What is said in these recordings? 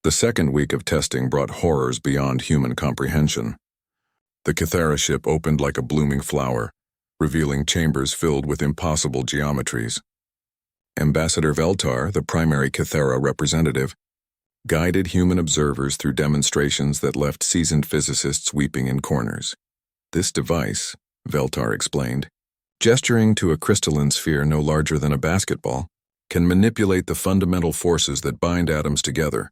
The second week of testing brought horrors beyond human comprehension. The Kythera ship opened like a blooming flower, revealing chambers filled with impossible geometries. Ambassador Veltar, the primary Kythera representative, guided human observers through demonstrations that left seasoned physicists weeping in corners. This device, Veltar explained, gesturing to a crystalline sphere no larger than a basketball, can manipulate the fundamental forces that bind atoms together.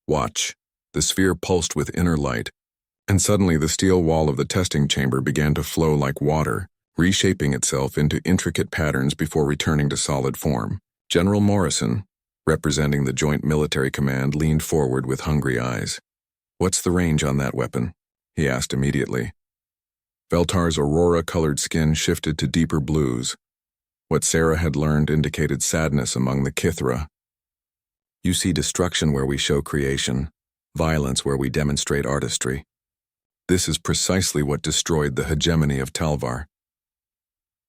Watch. The sphere pulsed with inner light, and suddenly the steel wall of the testing chamber began to flow like water, reshaping itself into intricate patterns before returning to solid form. General Morrison, representing the Joint Military Command, leaned forward with hungry eyes. "What's the range on that weapon?" he asked immediately. Veltar's aurora-colored skin shifted to deeper blues. What Sarah had learned indicated sadness among the Kythera. "You see destruction where we show creation, violence where we demonstrate artistry. This is precisely what destroyed the hegemony of Talvar."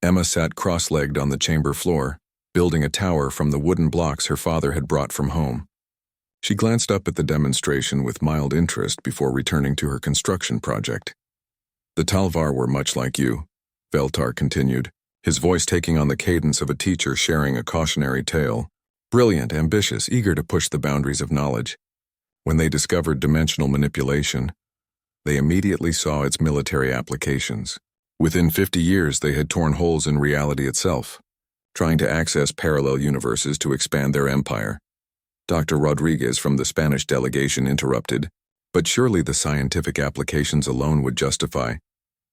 Emma sat cross-legged on the chamber floor, building a tower from the wooden blocks her father had brought from home. She glanced up at the demonstration with mild interest before returning to her construction project. "The Talvar were much like you," Veltar continued, his voice taking on the cadence of a teacher sharing a cautionary tale. "Brilliant, ambitious, eager to push the boundaries of knowledge. When they discovered dimensional manipulation, they immediately saw its military applications. Within 50 years, they had torn holes in reality itself, trying to access parallel universes to expand their empire." Dr. Rodriguez from the Spanish delegation interrupted, "But surely the scientific applications alone would justify."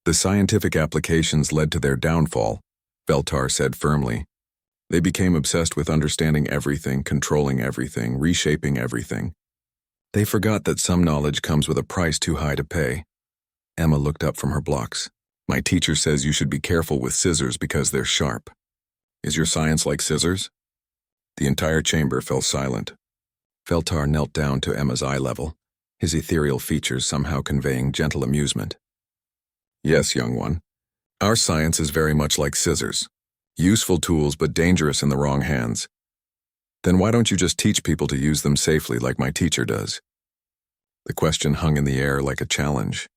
"The scientific applications led to their downfall," Veltar said firmly. "They became obsessed with understanding everything, controlling everything, reshaping everything. They forgot that some knowledge comes with a price too high to pay." Emma looked up from her blocks. "My teacher says you should be careful with scissors because they're sharp. Is your science like scissors?" The entire chamber fell silent. Veltar knelt down to Emma's eye level, his ethereal features somehow conveying gentle amusement. "Yes, young one. Our science is very much like scissors. Useful tools but dangerous in the wrong hands. Then why don't you just teach people to use them safely like my teacher does?" The question hung in the air like a challenge.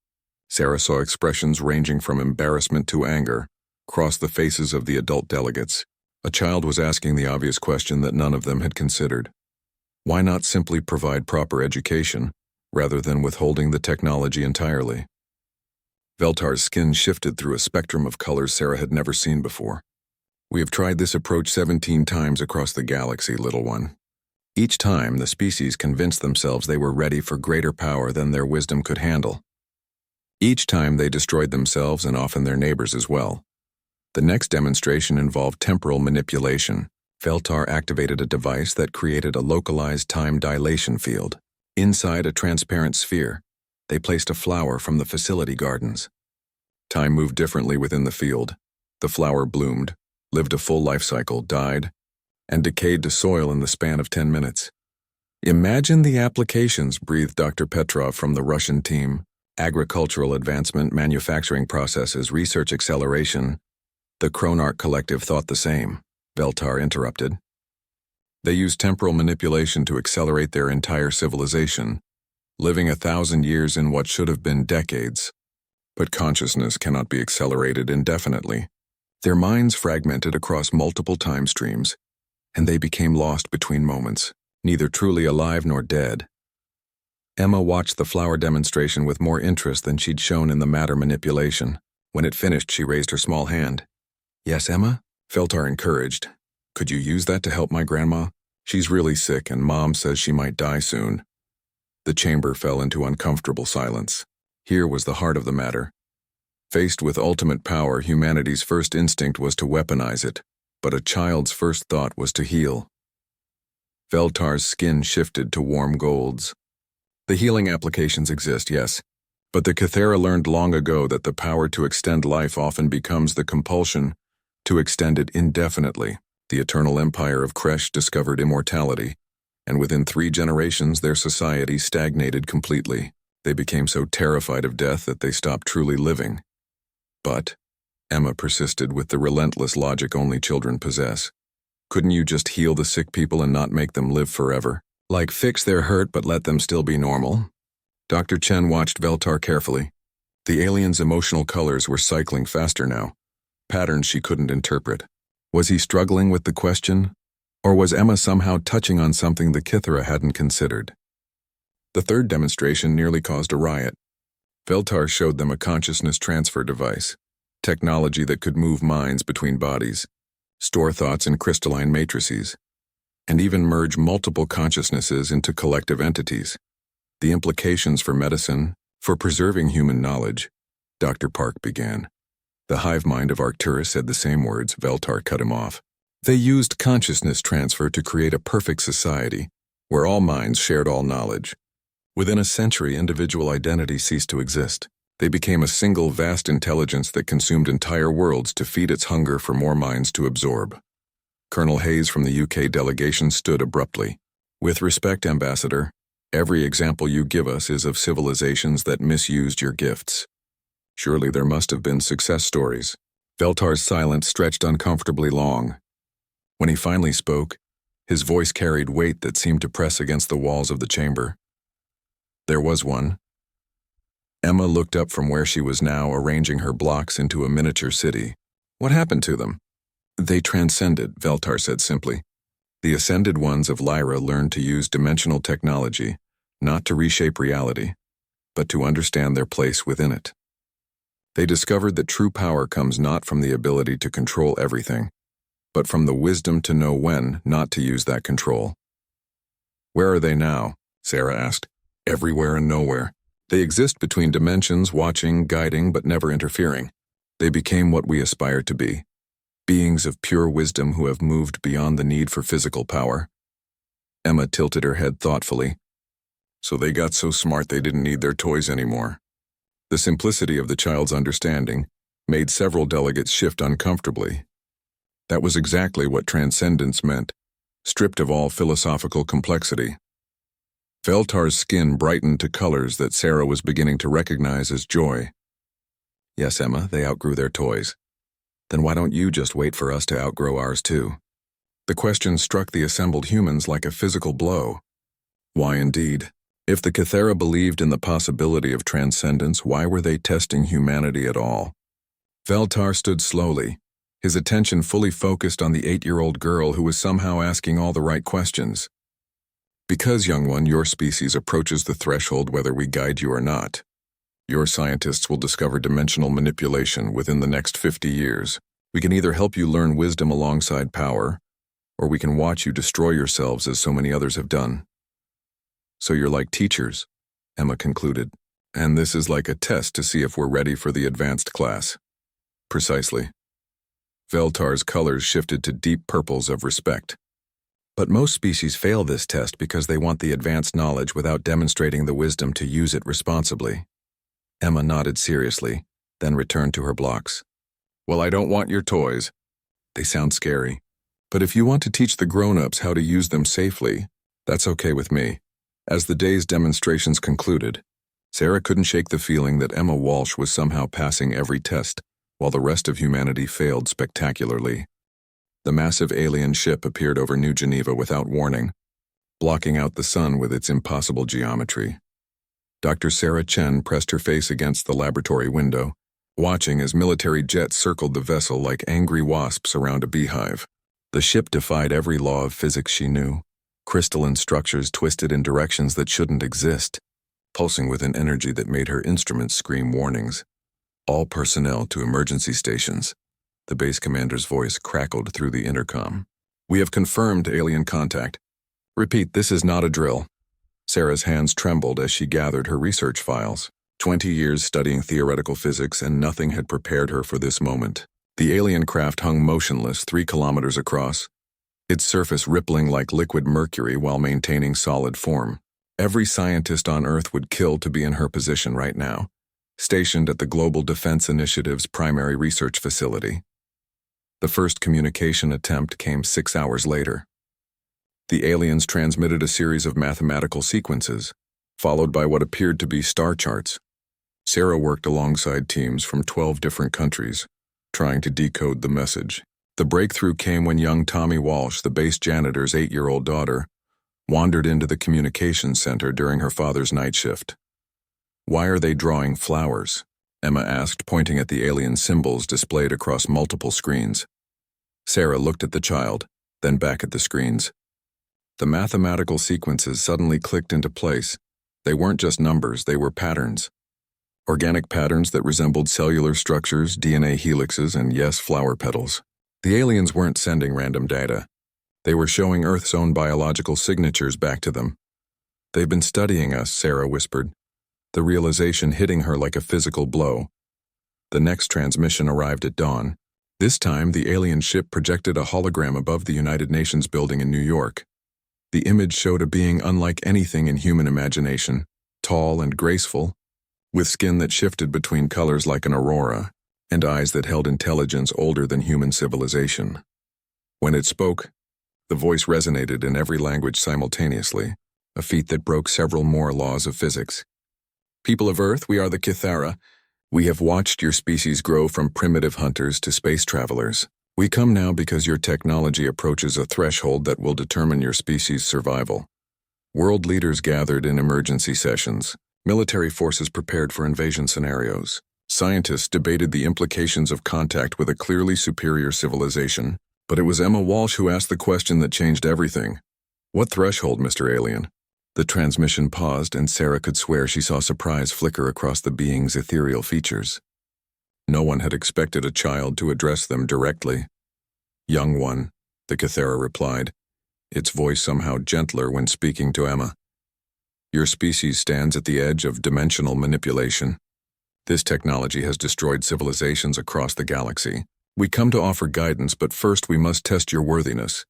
Sarah saw expressions ranging from embarrassment to anger cross the faces of the adult delegates. A child was asking the obvious question that none of them had considered. Why not simply provide proper education, rather than withholding the technology entirely? Veltar's skin shifted through a spectrum of colors Sarah had never seen before. "We have tried this approach 17 times across the galaxy, little one. Each time, the species convinced themselves they were ready for greater power than their wisdom could handle. Each time they destroyed themselves and often their neighbors as well. The next demonstration involved temporal manipulation. Veltar activated a device that created a localized time dilation field. Inside a transparent sphere, they placed a flower from the facility gardens. Time moved differently within the field. The flower bloomed, lived a full life cycle, died, and decayed to soil in the span of 10 minutes. Imagine the applications, breathed Dr. Petrov from the Russian team. Agricultural advancement, manufacturing processes, research acceleration. The Kronarch Collective thought the same, Veltar interrupted. They used temporal manipulation to accelerate their entire civilization, living 1,000 years in what should have been decades. But consciousness cannot be accelerated indefinitely. Their minds fragmented across multiple time streams, and they became lost between moments, neither truly alive nor dead. Emma watched the flower demonstration with more interest than she'd shown in the matter manipulation. When it finished, she raised her small hand. "Yes, Emma?" Veltar encouraged. "Could you use that to help my grandma? She's really sick and Mom says she might die soon." The chamber fell into uncomfortable silence. Here was the heart of the matter. Faced with ultimate power, humanity's first instinct was to weaponize it, but a child's first thought was to heal. Veltar's skin shifted to warm golds. "The healing applications exist, yes, but the Kythera learned long ago that the power to extend life often becomes the compulsion to extend it indefinitely. The eternal empire of Kresh discovered immortality, and within 3 generations their society stagnated completely. They became so terrified of death that they stopped truly living." "But," Emma persisted with the relentless logic only children possess, "couldn't you just heal the sick people and not make them live forever?" Like fix their hurt but let them still be normal? Dr. Chen watched Veltar carefully. The alien's emotional colors were cycling faster now, patterns she couldn't interpret. Was he struggling with the question? Or was Emma somehow touching on something the Kithara hadn't considered? The third demonstration nearly caused a riot. Veltar showed them a consciousness transfer device, technology that could move minds between bodies, store thoughts in crystalline matrices, and even merge multiple consciousnesses into collective entities. The implications for medicine, for preserving human knowledge, Dr. Park began. The hive mind of Arcturus said the same words. Veltar cut him off. They used consciousness transfer to create a perfect society, where all minds shared all knowledge. Within a century, individual identity ceased to exist. They became a single vast intelligence that consumed entire worlds to feed its hunger for more minds to absorb. Colonel Hayes from the UK delegation stood abruptly. With respect, Ambassador, every example you give us is of civilizations that misused your gifts. Surely there must have been success stories. Veltar's silence stretched uncomfortably long. When he finally spoke, his voice carried weight that seemed to press against the walls of the chamber. There was one. Emma looked up from where she was now, arranging her blocks into a miniature city. What happened to them? They transcended, Veltar said simply. The ascended ones of Lyra learned to use dimensional technology, not to reshape reality, but to understand their place within it. They discovered that true power comes not from the ability to control everything, but from the wisdom to know when not to use that control. Where are they now? Sarah asked. Everywhere and nowhere. They exist between dimensions, watching, guiding, but never interfering. They became what we aspire to be. Beings of pure wisdom who have moved beyond the need for physical power. Emma tilted her head thoughtfully. So they got so smart they didn't need their toys anymore. The simplicity of the child's understanding made several delegates shift uncomfortably. That was exactly what transcendence meant, stripped of all philosophical complexity. Veltar's skin brightened to colors that Sarah was beginning to recognize as joy. Yes, Emma, they outgrew their toys. Then why don't you just wait for us to outgrow ours too? The question struck the assembled humans like a physical blow. Why indeed? If the Kithara believed in the possibility of transcendence, why were they testing humanity at all? Veltar stood slowly, his attention fully focused on the 8-year-old girl who was somehow asking all the right questions. Because, young one, your species approaches the threshold whether we guide you or not. Your scientists will discover dimensional manipulation within the next 50 years. We can either help you learn wisdom alongside power, or we can watch you destroy yourselves as so many others have done. So you're like teachers, Emma concluded, and this is like a test to see if we're ready for the advanced class. Precisely. Veltar's colors shifted to deep purples of respect. But most species fail this test because they want the advanced knowledge without demonstrating the wisdom to use it responsibly. Emma nodded seriously, then returned to her blocks. Well, I don't want your toys. They sound scary. But if you want to teach the grown-ups how to use them safely, that's okay with me. As the day's demonstrations concluded, Sarah couldn't shake the feeling that Emma Walsh was somehow passing every test, while the rest of humanity failed spectacularly. The massive alien ship appeared over New Geneva without warning, blocking out the sun with its impossible geometry. Dr. Sarah Chen pressed her face against the laboratory window, watching as military jets circled the vessel like angry wasps around a beehive. The ship defied every law of physics she knew, crystalline structures twisted in directions that shouldn't exist, pulsing with an energy that made her instruments scream warnings. All personnel to emergency stations. The base commander's voice crackled through the intercom. We have confirmed alien contact. Repeat, this is not a drill. Sarah's hands trembled as she gathered her research files. 20 years studying theoretical physics and nothing had prepared her for this moment. The alien craft hung motionless 3 kilometers across, its surface rippling like liquid mercury while maintaining solid form. Every scientist on Earth would kill to be in her position right now, stationed at the Global Defense Initiative's primary research facility. The first communication attempt came 6 hours later. The aliens transmitted a series of mathematical sequences, followed by what appeared to be star charts. Sarah worked alongside teams from 12 different countries, trying to decode the message. The breakthrough came when young Tommy Walsh, the base janitor's 8-year-old daughter, wandered into the communications center during her father's night shift. "Why are they drawing flowers?" Emma asked, pointing at the alien symbols displayed across multiple screens. Sarah looked at the child, then back at the screens. The mathematical sequences suddenly clicked into place. They weren't just numbers, they were patterns. Organic patterns that resembled cellular structures, DNA helixes, and yes, flower petals. The aliens weren't sending random data. They were showing Earth's own biological signatures back to them. "They've been studying us," Sarah whispered, the realization hitting her like a physical blow. The next transmission arrived at dawn. This time, the alien ship projected a hologram above the United Nations building in New York. The image showed a being unlike anything in human imagination, tall and graceful, with skin that shifted between colors like an aurora, and eyes that held intelligence older than human civilization. When it spoke, the voice resonated in every language simultaneously, a feat that broke several more laws of physics. "People of Earth, we are the Kythera. We have watched your species grow from primitive hunters to space travelers. We come now because your technology approaches a threshold that will determine your species' survival." World leaders gathered in emergency sessions. Military forces prepared for invasion scenarios. Scientists debated the implications of contact with a clearly superior civilization. But it was Emma Walsh who asked the question that changed everything. "What threshold, Mr. Alien?" The transmission paused, and Sarah could swear she saw surprise flicker across the being's ethereal features. No one had expected a child to address them directly. "Young one," the Kythera replied, its voice somehow gentler when speaking to Emma. "Your species stands at the edge of dimensional manipulation. This technology has destroyed civilizations across the galaxy. We come to offer guidance, but first we must test your worthiness."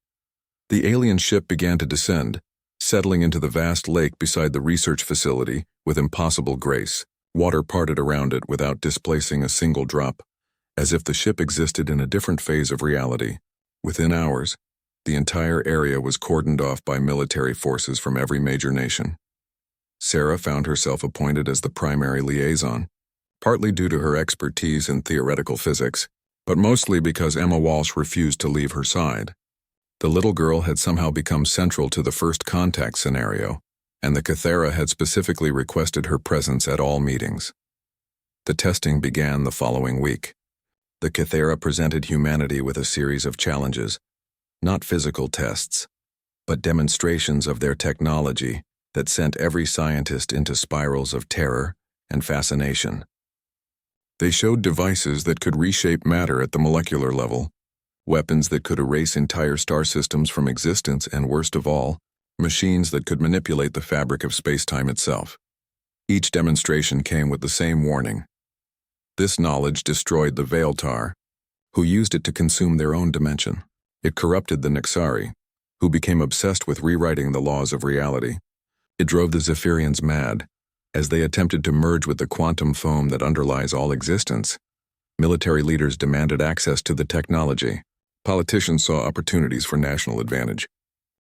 The alien ship began to descend, settling into the vast lake beside the research facility with impossible grace. Water parted around it without displacing a single drop, as if the ship existed in a different phase of reality. Within hours, the entire area was cordoned off by military forces from every major nation. Sarah found herself appointed as the primary liaison, partly due to her expertise in theoretical physics, but mostly because Emma Walsh refused to leave her side. The little girl had somehow become central to the first contact scenario, and the Kythera had specifically requested her presence at all meetings. The testing began the following week. The Kythera presented humanity with a series of challenges, not physical tests, but demonstrations of their technology that sent every scientist into spirals of terror and fascination. They showed devices that could reshape matter at the molecular level, weapons that could erase entire star systems from existence, and worst of all, machines that could manipulate the fabric of space-time itself. Each demonstration came with the same warning. This knowledge destroyed the Veiltar, who used it to consume their own dimension. It corrupted the Nixari, who became obsessed with rewriting the laws of reality. It drove the Zephyrians mad, as they attempted to merge with the quantum foam that underlies all existence. Military leaders demanded access to the technology. Politicians saw opportunities for national advantage.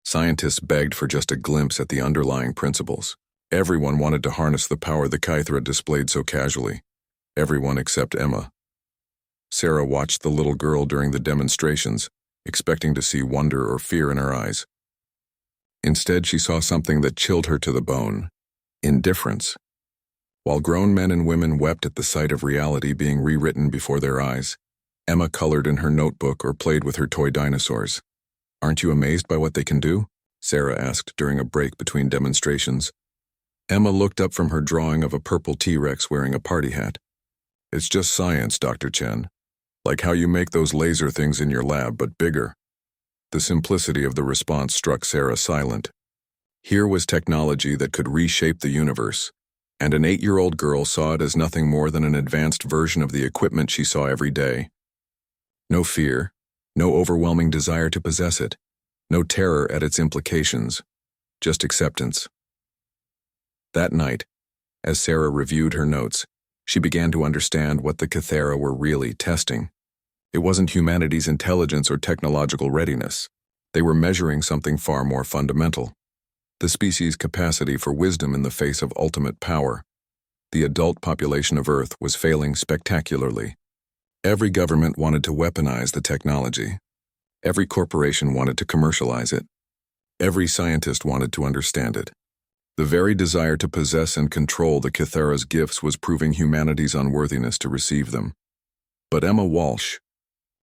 Scientists begged for just a glimpse at the underlying principles. Everyone wanted to harness the power the Kythera displayed so casually. Everyone except Emma. Sarah watched the little girl during the demonstrations, expecting to see wonder or fear in her eyes. Instead, she saw something that chilled her to the bone: indifference. While grown men and women wept at the sight of reality being rewritten before their eyes, Emma colored in her notebook or played with her toy dinosaurs. "Aren't you amazed by what they can do?" Sarah asked during a break between demonstrations. Emma looked up from her drawing of a purple T-Rex wearing a party hat. "It's just science, Dr. Chen. Like how you make those laser things in your lab, but bigger." The simplicity of the response struck Sarah silent. Here was technology that could reshape the universe, and an 8-year-old girl saw it as nothing more than an advanced version of the equipment she saw every day. No fear, no overwhelming desire to possess it, no terror at its implications, just acceptance. That night, as Sarah reviewed her notes, she began to understand what the Kythera were really testing. It wasn't humanity's intelligence or technological readiness. They were measuring something far more fundamental: the species' capacity for wisdom in the face of ultimate power. The adult population of Earth was failing spectacularly. Every government wanted to weaponize the technology. Every corporation wanted to commercialize it. Every scientist wanted to understand it. The very desire to possess and control the Kythera's gifts was proving humanity's unworthiness to receive them. But Emma Walsh,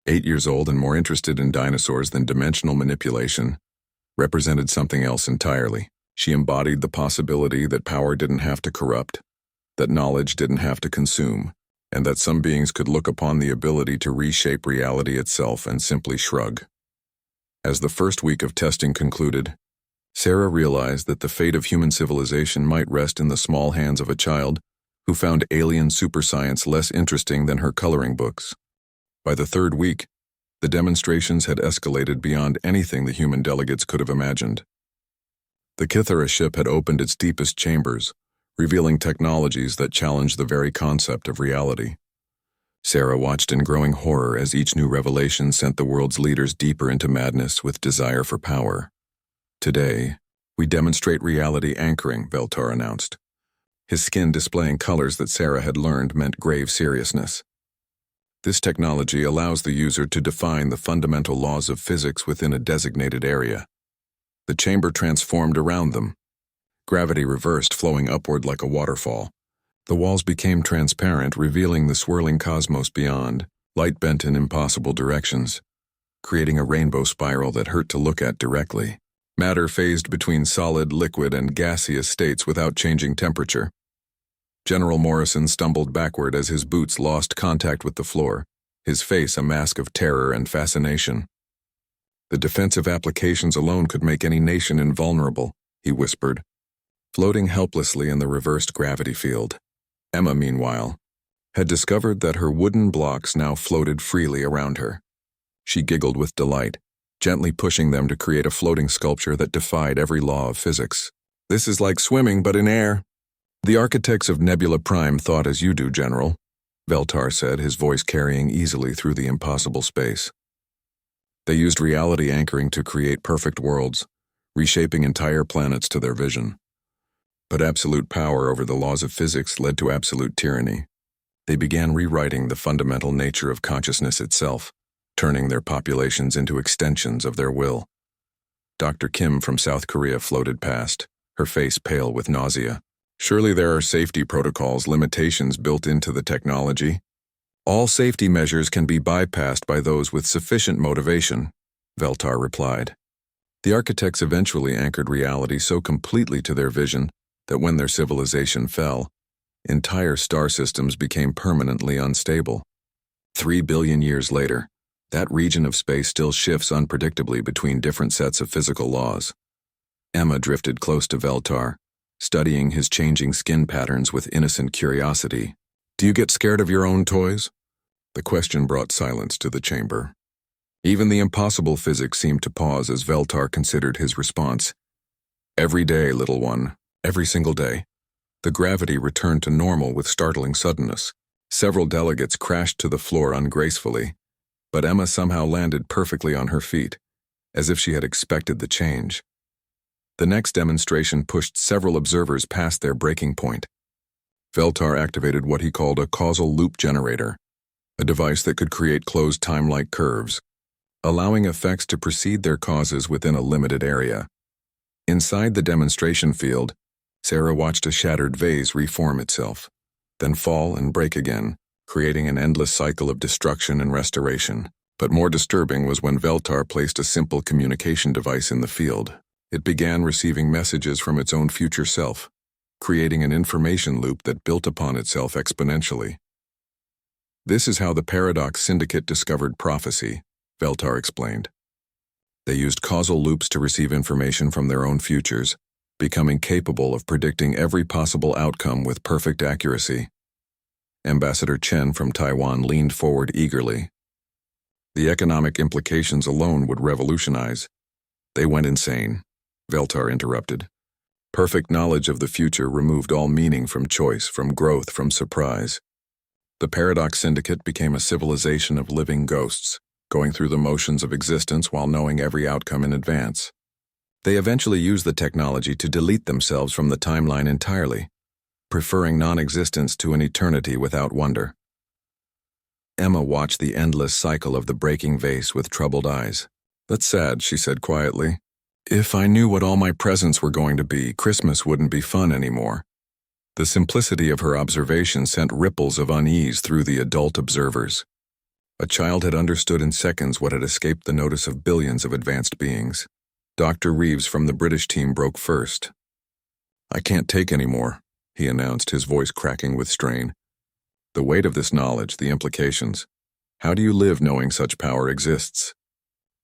8 years old and more interested in dinosaurs than dimensional manipulation, represented something else entirely. She embodied the possibility that power didn't have to corrupt, that knowledge didn't have to consume, and that some beings could look upon the ability to reshape reality itself and simply shrug. As the first week of testing concluded, Sarah realized that the fate of human civilization might rest in the small hands of a child who found alien superscience less interesting than her coloring books. By the third week, the demonstrations had escalated beyond anything the human delegates could have imagined. The Kythera ship had opened its deepest chambers, revealing technologies that challenged the very concept of reality. Sarah watched in growing horror as each new revelation sent the world's leaders deeper into madness with desire for power. Today, we demonstrate reality anchoring, Veltar announced, his skin displaying colors that Sarah had learned meant grave seriousness. This technology allows the user to define the fundamental laws of physics within a designated area. The chamber transformed around them. Gravity reversed, flowing upward like a waterfall. The walls became transparent, revealing the swirling cosmos beyond, light bent in impossible directions, creating a rainbow spiral that hurt to look at directly. Matter phased between solid, liquid, and gaseous states without changing temperature. General Morrison stumbled backward as his boots lost contact with the floor, his face a mask of terror and fascination. The defensive applications alone could make any nation invulnerable, he whispered, floating helplessly in the reversed gravity field. Emma, meanwhile, had discovered that her wooden blocks now floated freely around her. She giggled with delight, gently pushing them to create a floating sculpture that defied every law of physics. This is like swimming, but in air. The architects of Nebula Prime thought as you do, General, Veltar said, his voice carrying easily through the impossible space. They used reality anchoring to create perfect worlds, reshaping entire planets to their vision. But absolute power over the laws of physics led to absolute tyranny. They began rewriting the fundamental nature of consciousness itself, turning their populations into extensions of their will. Dr. Kim from South Korea floated past, her face pale with nausea. Surely there are safety protocols, limitations built into the technology. All safety measures can be bypassed by those with sufficient motivation, Veltar replied. The architects eventually anchored reality so completely to their vision that when their civilization fell, entire star systems became permanently unstable. 3 billion years later, that region of space still shifts unpredictably between different sets of physical laws. Emma drifted close to Veltar, studying his changing skin patterns with innocent curiosity. Do you get scared of your own toys? The question brought silence to the chamber. Even the impossible physics seemed to pause as Veltar considered his response. Every day, little one, every single day. The gravity returned to normal with startling suddenness. Several delegates crashed to the floor ungracefully, but Emma somehow landed perfectly on her feet, as if she had expected the change. The next demonstration pushed several observers past their breaking point. Veltar activated what he called a causal loop generator, a device that could create closed time-like curves, allowing effects to precede their causes within a limited area. Inside the demonstration field, Sarah watched a shattered vase reform itself, then fall and break again, creating an endless cycle of destruction and restoration. But more disturbing was when Veltar placed a simple communication device in the field. It began receiving messages from its own future self, creating an information loop that built upon itself exponentially. This is how the Paradox Syndicate discovered prophecy, Veltar explained. They used causal loops to receive information from their own futures, becoming capable of predicting every possible outcome with perfect accuracy. Ambassador Chen from Taiwan leaned forward eagerly. The economic implications alone would revolutionize. They went insane, Veltar interrupted. Perfect knowledge of the future removed all meaning from choice, from growth, from surprise. The Paradox Syndicate became a civilization of living ghosts, going through the motions of existence while knowing every outcome in advance. They eventually used the technology to delete themselves from the timeline entirely, preferring non-existence to an eternity without wonder. Emma watched the endless cycle of the breaking vase with troubled eyes. That's sad, she said quietly. If I knew what all my presents were going to be, Christmas wouldn't be fun anymore. The simplicity of her observation sent ripples of unease through the adult observers. A child had understood in seconds what had escaped the notice of billions of advanced beings. Dr. Reeves from the British team broke first. "I can't take any more," he announced, his voice cracking with strain. "The weight of this knowledge, the implications. How do you live knowing such power exists?"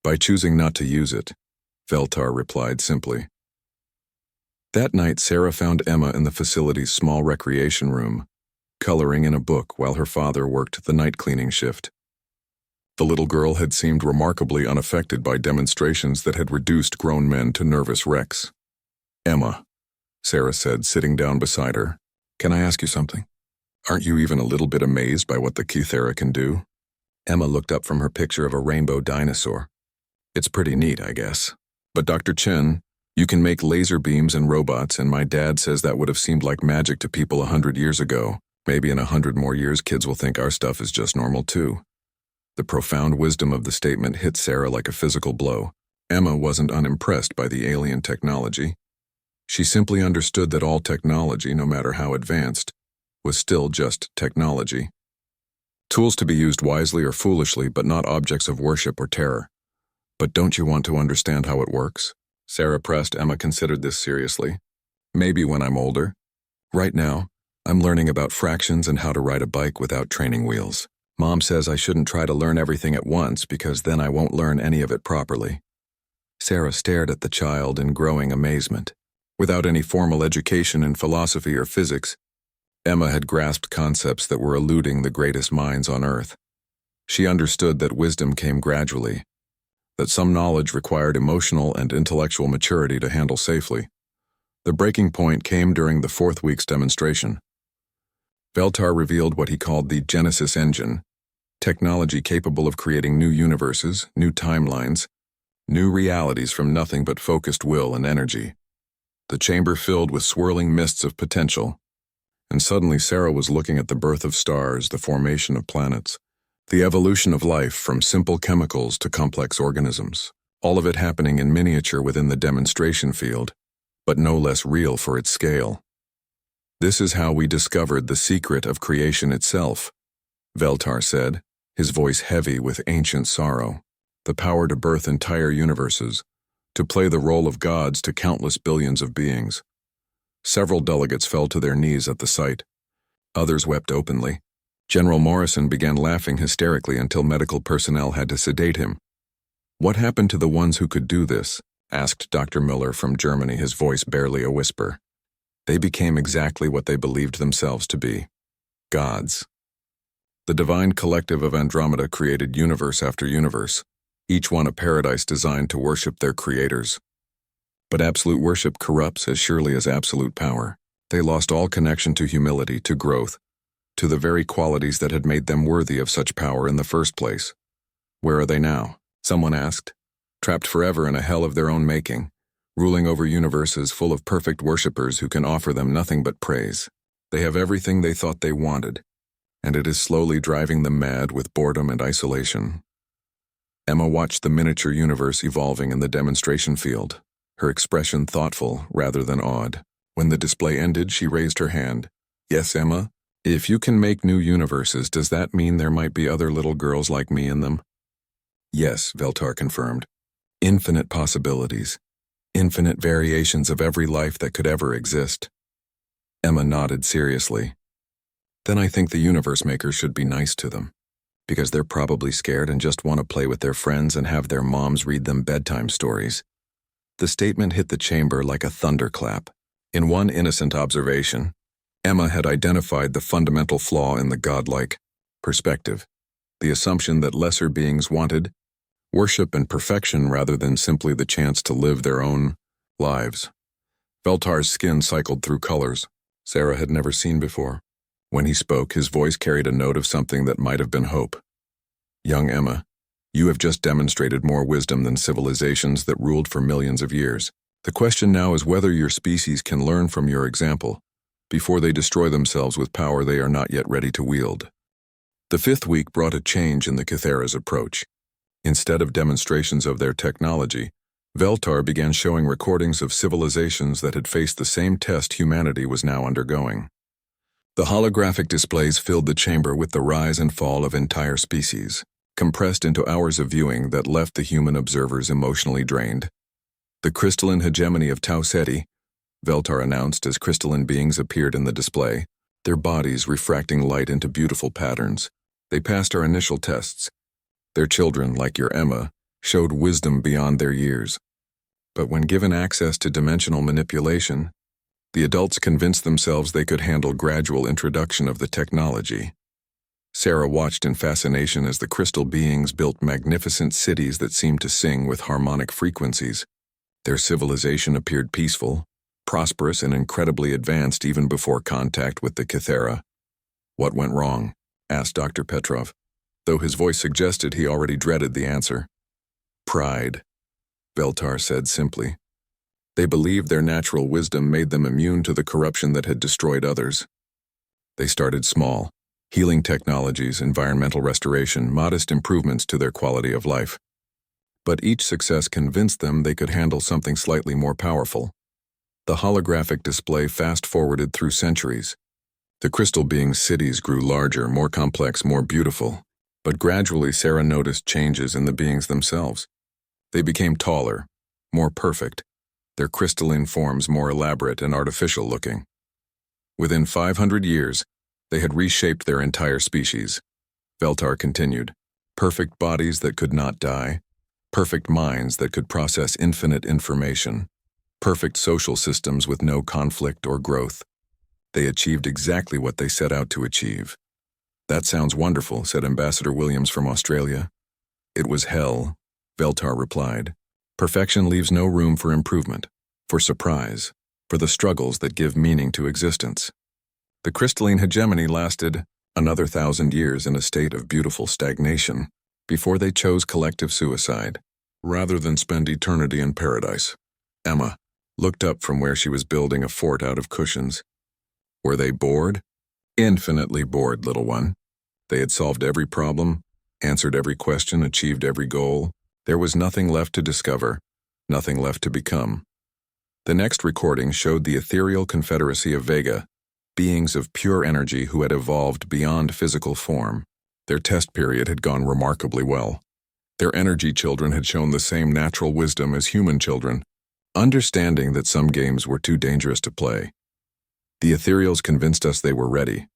"By choosing not to use it," Veltar replied simply. That night, Sarah found Emma in the facility's small recreation room, coloring in a book while her father worked the night cleaning shift. The little girl had seemed remarkably unaffected by demonstrations that had reduced grown men to nervous wrecks. "Emma," Sarah said, sitting down beside her, "can I ask you something? Aren't you even a little bit amazed by what the Kythera can do?" Emma looked up from her picture of a rainbow dinosaur. "It's pretty neat, I guess. But Dr. Chen, you can make laser beams and robots, and my dad says that would have seemed like magic to people 100 years ago. Maybe in 100 more years kids will think our stuff is just normal too." The profound wisdom of the statement hit Sarah like a physical blow. Emma wasn't unimpressed by the alien technology. She simply understood that all technology, no matter how advanced, was still just technology. Tools to be used wisely or foolishly, but not objects of worship or terror. "But don't you want to understand how it works?" Sarah pressed. Emma considered this seriously. "Maybe when I'm older. Right now, I'm learning about fractions and how to ride a bike without training wheels. Mom says I shouldn't try to learn everything at once because then I won't learn any of it properly." Sarah stared at the child in growing amazement. Without any formal education in philosophy or physics, Emma had grasped concepts that were eluding the greatest minds on Earth. She understood that wisdom came gradually, that some knowledge required emotional and intellectual maturity to handle safely. The breaking point came during the fourth week's demonstration. Veltar revealed what he called the Genesis Engine, technology capable of creating new universes, new timelines, new realities from nothing but focused will and energy. The chamber filled with swirling mists of potential, and suddenly Sarah was looking at the birth of stars, the formation of planets, the evolution of life from simple chemicals to complex organisms, all of it happening in miniature within the demonstration field, but no less real for its scale. "This is how we discovered the secret of creation itself," Veltar said, his voice heavy with ancient sorrow. "The power to birth entire universes, to play the role of gods to countless billions of beings." Several delegates fell to their knees at the sight. Others wept openly. General Morrison began laughing hysterically until medical personnel had to sedate him. "What happened to the ones who could do this?" asked Dr. Miller from Germany, his voice barely a whisper. "They became exactly what they believed themselves to be. Gods." The divine collective of Andromeda created universe after universe, each one a paradise designed to worship their creators. But absolute worship corrupts as surely as absolute power. They lost all connection to humility, to growth, to the very qualities that had made them worthy of such power in the first place. "Where are they now?" someone asked. "Trapped forever in a hell of their own making, ruling over universes full of perfect worshippers who can offer them nothing but praise. They have everything they thought they wanted, and it is slowly driving them mad with boredom and isolation." Emma watched the miniature universe evolving in the demonstration field, her expression thoughtful rather than awed. When the display ended, she raised her hand. "Yes, Emma? If you can make new universes, does that mean there might be other little girls like me in them?" "Yes," Veltar confirmed. "Infinite possibilities. Infinite variations of every life that could ever exist." Emma nodded seriously. "Then I think the universe makers should be nice to them, because they're probably scared and just want to play with their friends and have their moms read them bedtime stories." The statement hit the chamber like a thunderclap. In one innocent observation, Emma had identified the fundamental flaw in the godlike perspective, the assumption that lesser beings wanted worship and perfection rather than simply the chance to live their own lives. Veltar's skin cycled through colors Sarah had never seen before. When he spoke, his voice carried a note of something that might have been hope. "Young Emma, you have just demonstrated more wisdom than civilizations that ruled for millions of years. The question now is whether your species can learn from your example before they destroy themselves with power they are not yet ready to wield." The fifth week brought a change in the Kythera's approach. Instead of demonstrations of their technology, Veltar began showing recordings of civilizations that had faced the same test humanity was now undergoing. The holographic displays filled the chamber with the rise and fall of entire species, compressed into hours of viewing that left the human observers emotionally drained. The crystalline hegemony of Tau Ceti, Veltar announced as crystalline beings appeared in the display, their bodies refracting light into beautiful patterns. They passed our initial tests. Their children, like your Emma, showed wisdom beyond their years. But when given access to dimensional manipulation, the adults convinced themselves they could handle gradual introduction of the technology. Sarah watched in fascination as the crystal beings built magnificent cities that seemed to sing with harmonic frequencies. Their civilization appeared peaceful, prosperous, and incredibly advanced even before contact with the Kythera. "What went wrong?" asked Dr. Petrov, though his voice suggested he already dreaded the answer. "Pride," Veltar said simply. They believed their natural wisdom made them immune to the corruption that had destroyed others. They started small, healing technologies, environmental restoration, modest improvements to their quality of life. But each success convinced them they could handle something slightly more powerful. The holographic display fast-forwarded through centuries. The crystal beings' cities grew larger, more complex, more beautiful. But gradually Sarah noticed changes in the beings themselves. They became taller, more perfect, their crystalline forms more elaborate and artificial-looking. Within 500 years, they had reshaped their entire species. Veltar continued, perfect bodies that could not die, perfect minds that could process infinite information, perfect social systems with no conflict or growth. They achieved exactly what they set out to achieve. "That sounds wonderful," said Ambassador Williams from Australia. "It was hell," Veltar replied. "Perfection leaves no room for improvement, for surprise, for the struggles that give meaning to existence." The crystalline hegemony lasted another 1,000 years in a state of beautiful stagnation before they chose collective suicide, rather than spend eternity in paradise. Emma looked up from where she was building a fort out of cushions. Were they bored? Infinitely bored, little one. They had solved every problem, answered every question, achieved every goal. There was nothing left to discover, nothing left to become. The next recording showed the ethereal confederacy of Vega, beings of pure energy who had evolved beyond physical form. Their test period had gone remarkably well. Their energy children had shown the same natural wisdom as human children, understanding that some games were too dangerous to play. "The ethereals convinced us they were ready,"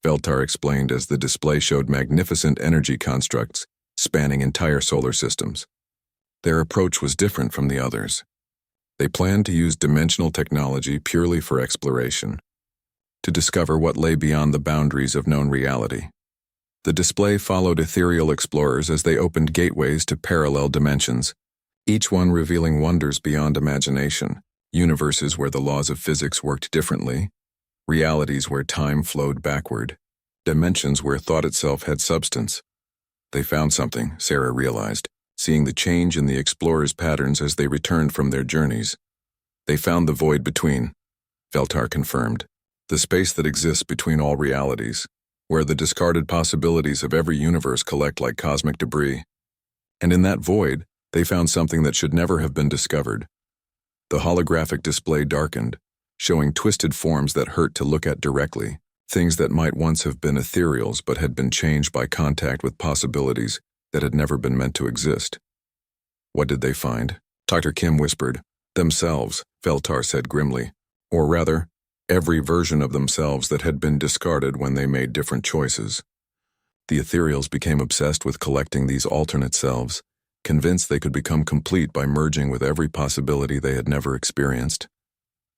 Veltar explained as the display showed magnificent energy constructs spanning entire solar systems. Their approach was different from the others. They planned to use dimensional technology purely for exploration, to discover what lay beyond the boundaries of known reality. The display followed ethereal explorers as they opened gateways to parallel dimensions, each one revealing wonders beyond imagination, universes where the laws of physics worked differently, realities where time flowed backward, dimensions where thought itself had substance. They found something, Sarah realized, seeing the change in the explorers' patterns as they returned from their journeys. They found the void between, Veltar confirmed, the space that exists between all realities, where the discarded possibilities of every universe collect like cosmic debris. And in that void, they found something that should never have been discovered. The holographic display darkened, showing twisted forms that hurt to look at directly, things that might once have been ethereals but had been changed by contact with possibilities that had never been meant to exist. "What did they find?" Dr. Kim whispered. "Themselves," Veltar said grimly. "Or rather, every version of themselves that had been discarded when they made different choices." The ethereals became obsessed with collecting these alternate selves, convinced they could become complete by merging with every possibility they had never experienced.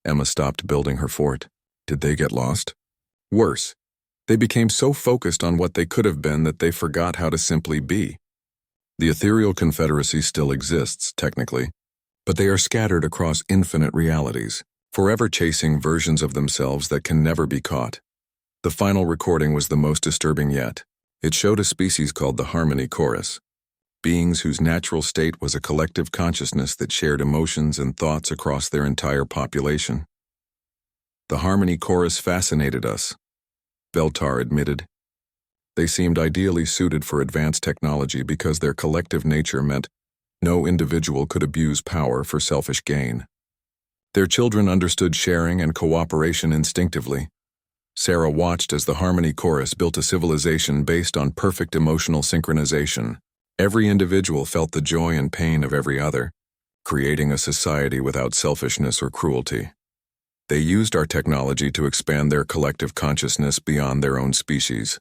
Emma stopped building her fort. Did they get lost? Worse, they became so focused on what they could have been that they forgot how to simply be. The ethereal confederacy still exists, technically, but they are scattered across infinite realities, forever chasing versions of themselves that can never be caught. The final recording was the most disturbing yet. It showed a species called the Harmony Chorus, beings whose natural state was a collective consciousness that shared emotions and thoughts across their entire population. "The Harmony Chorus fascinated us," Veltar admitted. "They seemed ideally suited for advanced technology because their collective nature meant No individual could abuse power for selfish gain. Their children understood sharing and cooperation instinctively. Sarah watched as the Harmony Chorus built a civilization based on perfect emotional synchronization. Every individual felt the joy and pain of every other, creating a society without selfishness or cruelty. They used our technology to expand their collective consciousness beyond their own species.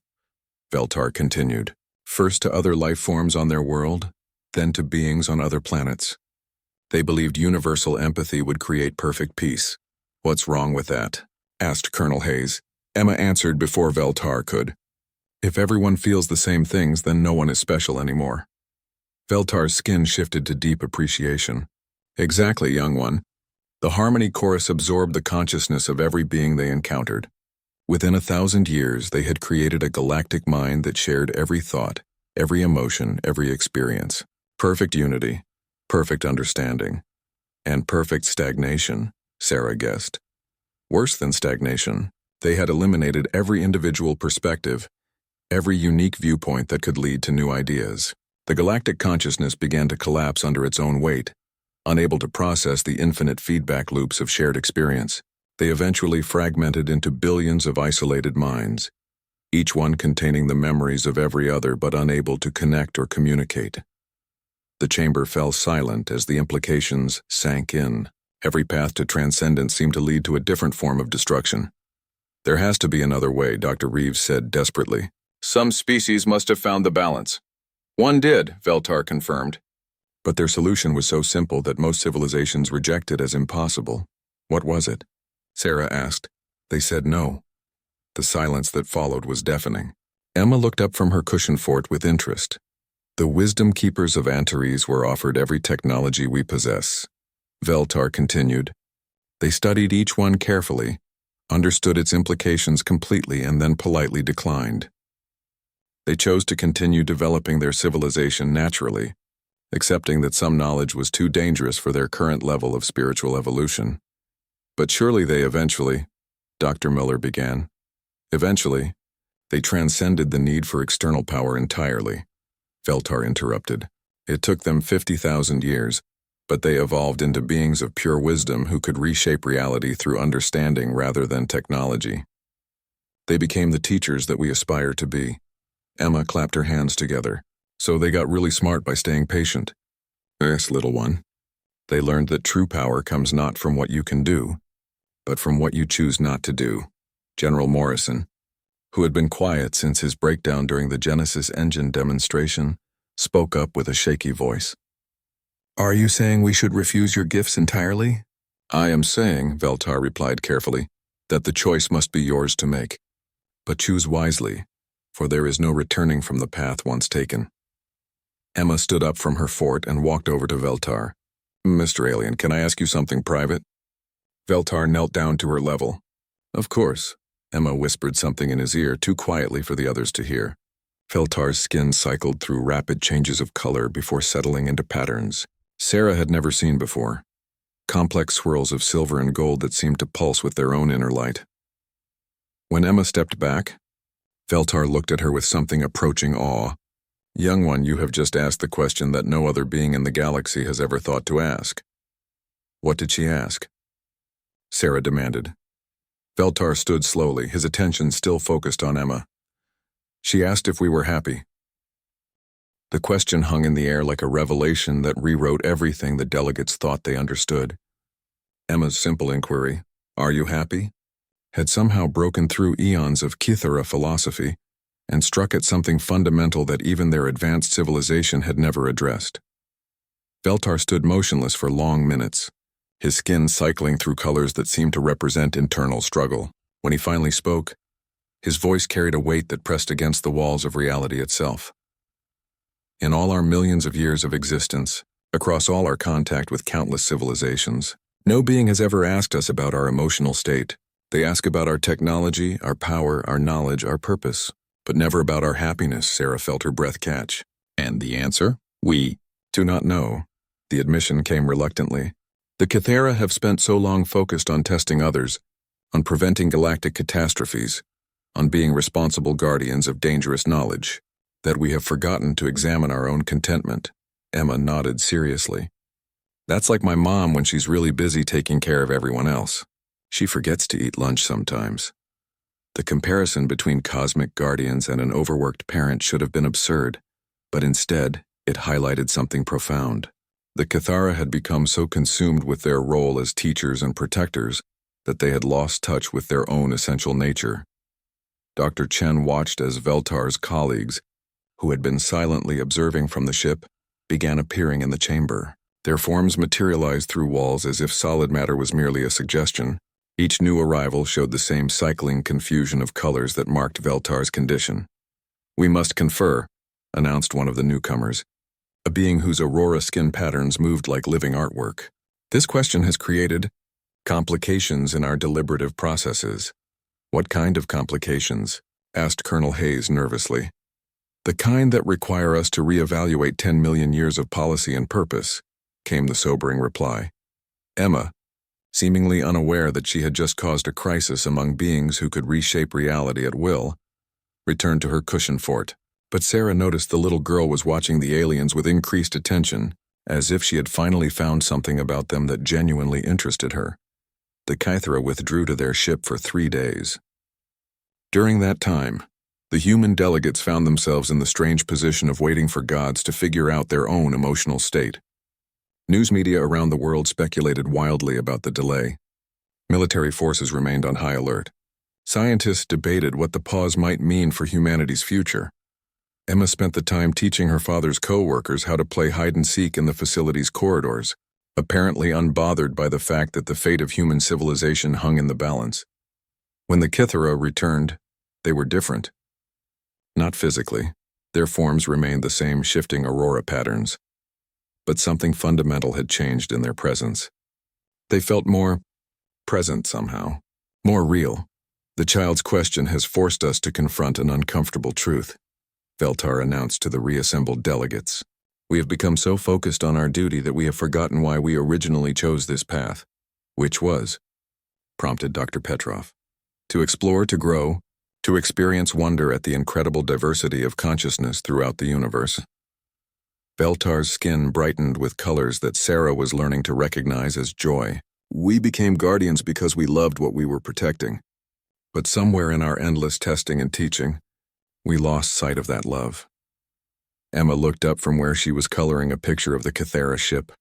Veltar continued, first to other life forms on their world, then to beings on other planets. They believed universal empathy would create perfect peace. What's wrong with that? Asked Colonel Hayes. Emma answered before Veltar could. If everyone feels the same things, then no one is special anymore. Veltar's skin shifted to deep appreciation. Exactly, young one. The Harmony Chorus absorbed the consciousness of every being they encountered. Within 1,000 years, they had created a galactic mind that shared every thought, every emotion, every experience. Perfect unity, perfect understanding, and perfect stagnation, Sarah guessed. Worse than stagnation, they had eliminated every individual perspective, every unique viewpoint that could lead to new ideas. The galactic consciousness began to collapse under its own weight. Unable to process the infinite feedback loops of shared experience, they eventually fragmented into billions of isolated minds, each one containing the memories of every other but unable to connect or communicate. The chamber fell silent as the implications sank in. Every path to transcendence seemed to lead to a different form of destruction. There has to be another way, Dr. Reeves said desperately. Some species must have found the balance. One did, Veltar confirmed. But their solution was so simple that most civilizations rejected as impossible. What was it? Sarah asked. They said no. The silence that followed was deafening. Emma looked up from her cushion fort with interest. The wisdom keepers of Antares were offered every technology we possess. Veltar continued. They studied each one carefully, understood its implications completely, and then politely declined. They chose to continue developing their civilization naturally, accepting that some knowledge was too dangerous for their current level of spiritual evolution. But surely they eventually, Dr. Miller began. Eventually, they transcended the need for external power entirely. Veltar interrupted. It took them 50,000 years, but they evolved into beings of pure wisdom who could reshape reality through understanding rather than technology. They became the teachers that we aspire to be. Emma clapped her hands together. So they got really smart by staying patient. Yes, little one. They learned that true power comes not from what you can do, but from what you choose not to do. General Morrison, who had been quiet since his breakdown during the Genesis engine demonstration, spoke up with a shaky voice. Are you saying we should refuse your gifts entirely? I am saying, Veltar replied carefully, that the choice must be yours to make. But choose wisely, for there is no returning from the path once taken. Emma stood up from her fort and walked over to Veltar. Mr. Alien, can I ask you something private? Veltar knelt down to her level. Of course. Emma whispered something in his ear too quietly for the others to hear. Veltar's skin cycled through rapid changes of color before settling into patterns Sarah had never seen before. Complex swirls of silver and gold that seemed to pulse with their own inner light. When Emma stepped back, Veltar looked at her with something approaching awe. Young one, you have just asked the question that no other being in the galaxy has ever thought to ask. What did she ask? Sarah demanded. Veltar stood slowly, his attention still focused on Emma. She asked if we were happy. The question hung in the air like a revelation that rewrote everything the delegates thought they understood. Emma's simple inquiry, "Are you happy?" had somehow broken through eons of Kithara philosophy and struck at something fundamental that even their advanced civilization had never addressed. Veltar stood motionless for long minutes, his skin cycling through colors that seemed to represent internal struggle. When he finally spoke, his voice carried a weight that pressed against the walls of reality itself. In all our millions of years of existence, across all our contact with countless civilizations, no being has ever asked us about our emotional state. They ask about our technology, our power, our knowledge, our purpose, but never about our happiness. Sarah felt her breath catch. And the answer? We do not know. The admission came reluctantly. The Kithara have spent so long focused on testing others, on preventing galactic catastrophes, on being responsible guardians of dangerous knowledge, that we have forgotten to examine our own contentment. Emma nodded seriously. That's like my mom when she's really busy taking care of everyone else. She forgets to eat lunch sometimes. The comparison between cosmic guardians and an overworked parent should have been absurd, but instead, it highlighted something profound. The Cathara had become so consumed with their role as teachers and protectors that they had lost touch with their own essential nature. Dr. Chen watched as Veltar's colleagues, who had been silently observing from the ship, began appearing in the chamber. Their forms materialized through walls as if solid matter was merely a suggestion. Each new arrival showed the same cycling confusion of colors that marked Veltar's condition. "We must confer," announced one of the newcomers, a being whose aurora skin patterns moved like living artwork. "This question has created complications in our deliberative processes." "What kind of complications?" asked Colonel Hayes nervously. "The kind that require us to reevaluate 10 million years of policy and purpose," came the sobering reply. Emma, seemingly unaware that she had just caused a crisis among beings who could reshape reality at will, returned to her cushion fort. But Sarah noticed the little girl was watching the aliens with increased attention, as if she had finally found something about them that genuinely interested her. The Cathara withdrew to their ship for 3 days. During that time, the human delegates found themselves in the strange position of waiting for gods to figure out their own emotional state. News media around the world speculated wildly about the delay. Military forces remained on high alert. Scientists debated what the pause might mean for humanity's future. Emma spent the time teaching her father's co-workers how to play hide-and-seek in the facility's corridors, apparently unbothered by the fact that the fate of human civilization hung in the balance. When the Cathara returned, they were different. Not physically. Their forms remained the same shifting aurora patterns. But something fundamental had changed in their presence. They felt more present somehow, more real. "The child's question has forced us to confront an uncomfortable truth," Veltar announced to the reassembled delegates. "We have become so focused on our duty that we have forgotten why we originally chose this path." "Which was?" prompted Dr. Petrov. "To explore, to grow, to experience wonder at the incredible diversity of consciousness throughout the universe." Veltar's skin brightened with colors that Sarah was learning to recognize as joy. "We became guardians because we loved what we were protecting. But somewhere in our endless testing and teaching, we lost sight of that love." Emma looked up from where she was coloring a picture of the Cathara ship,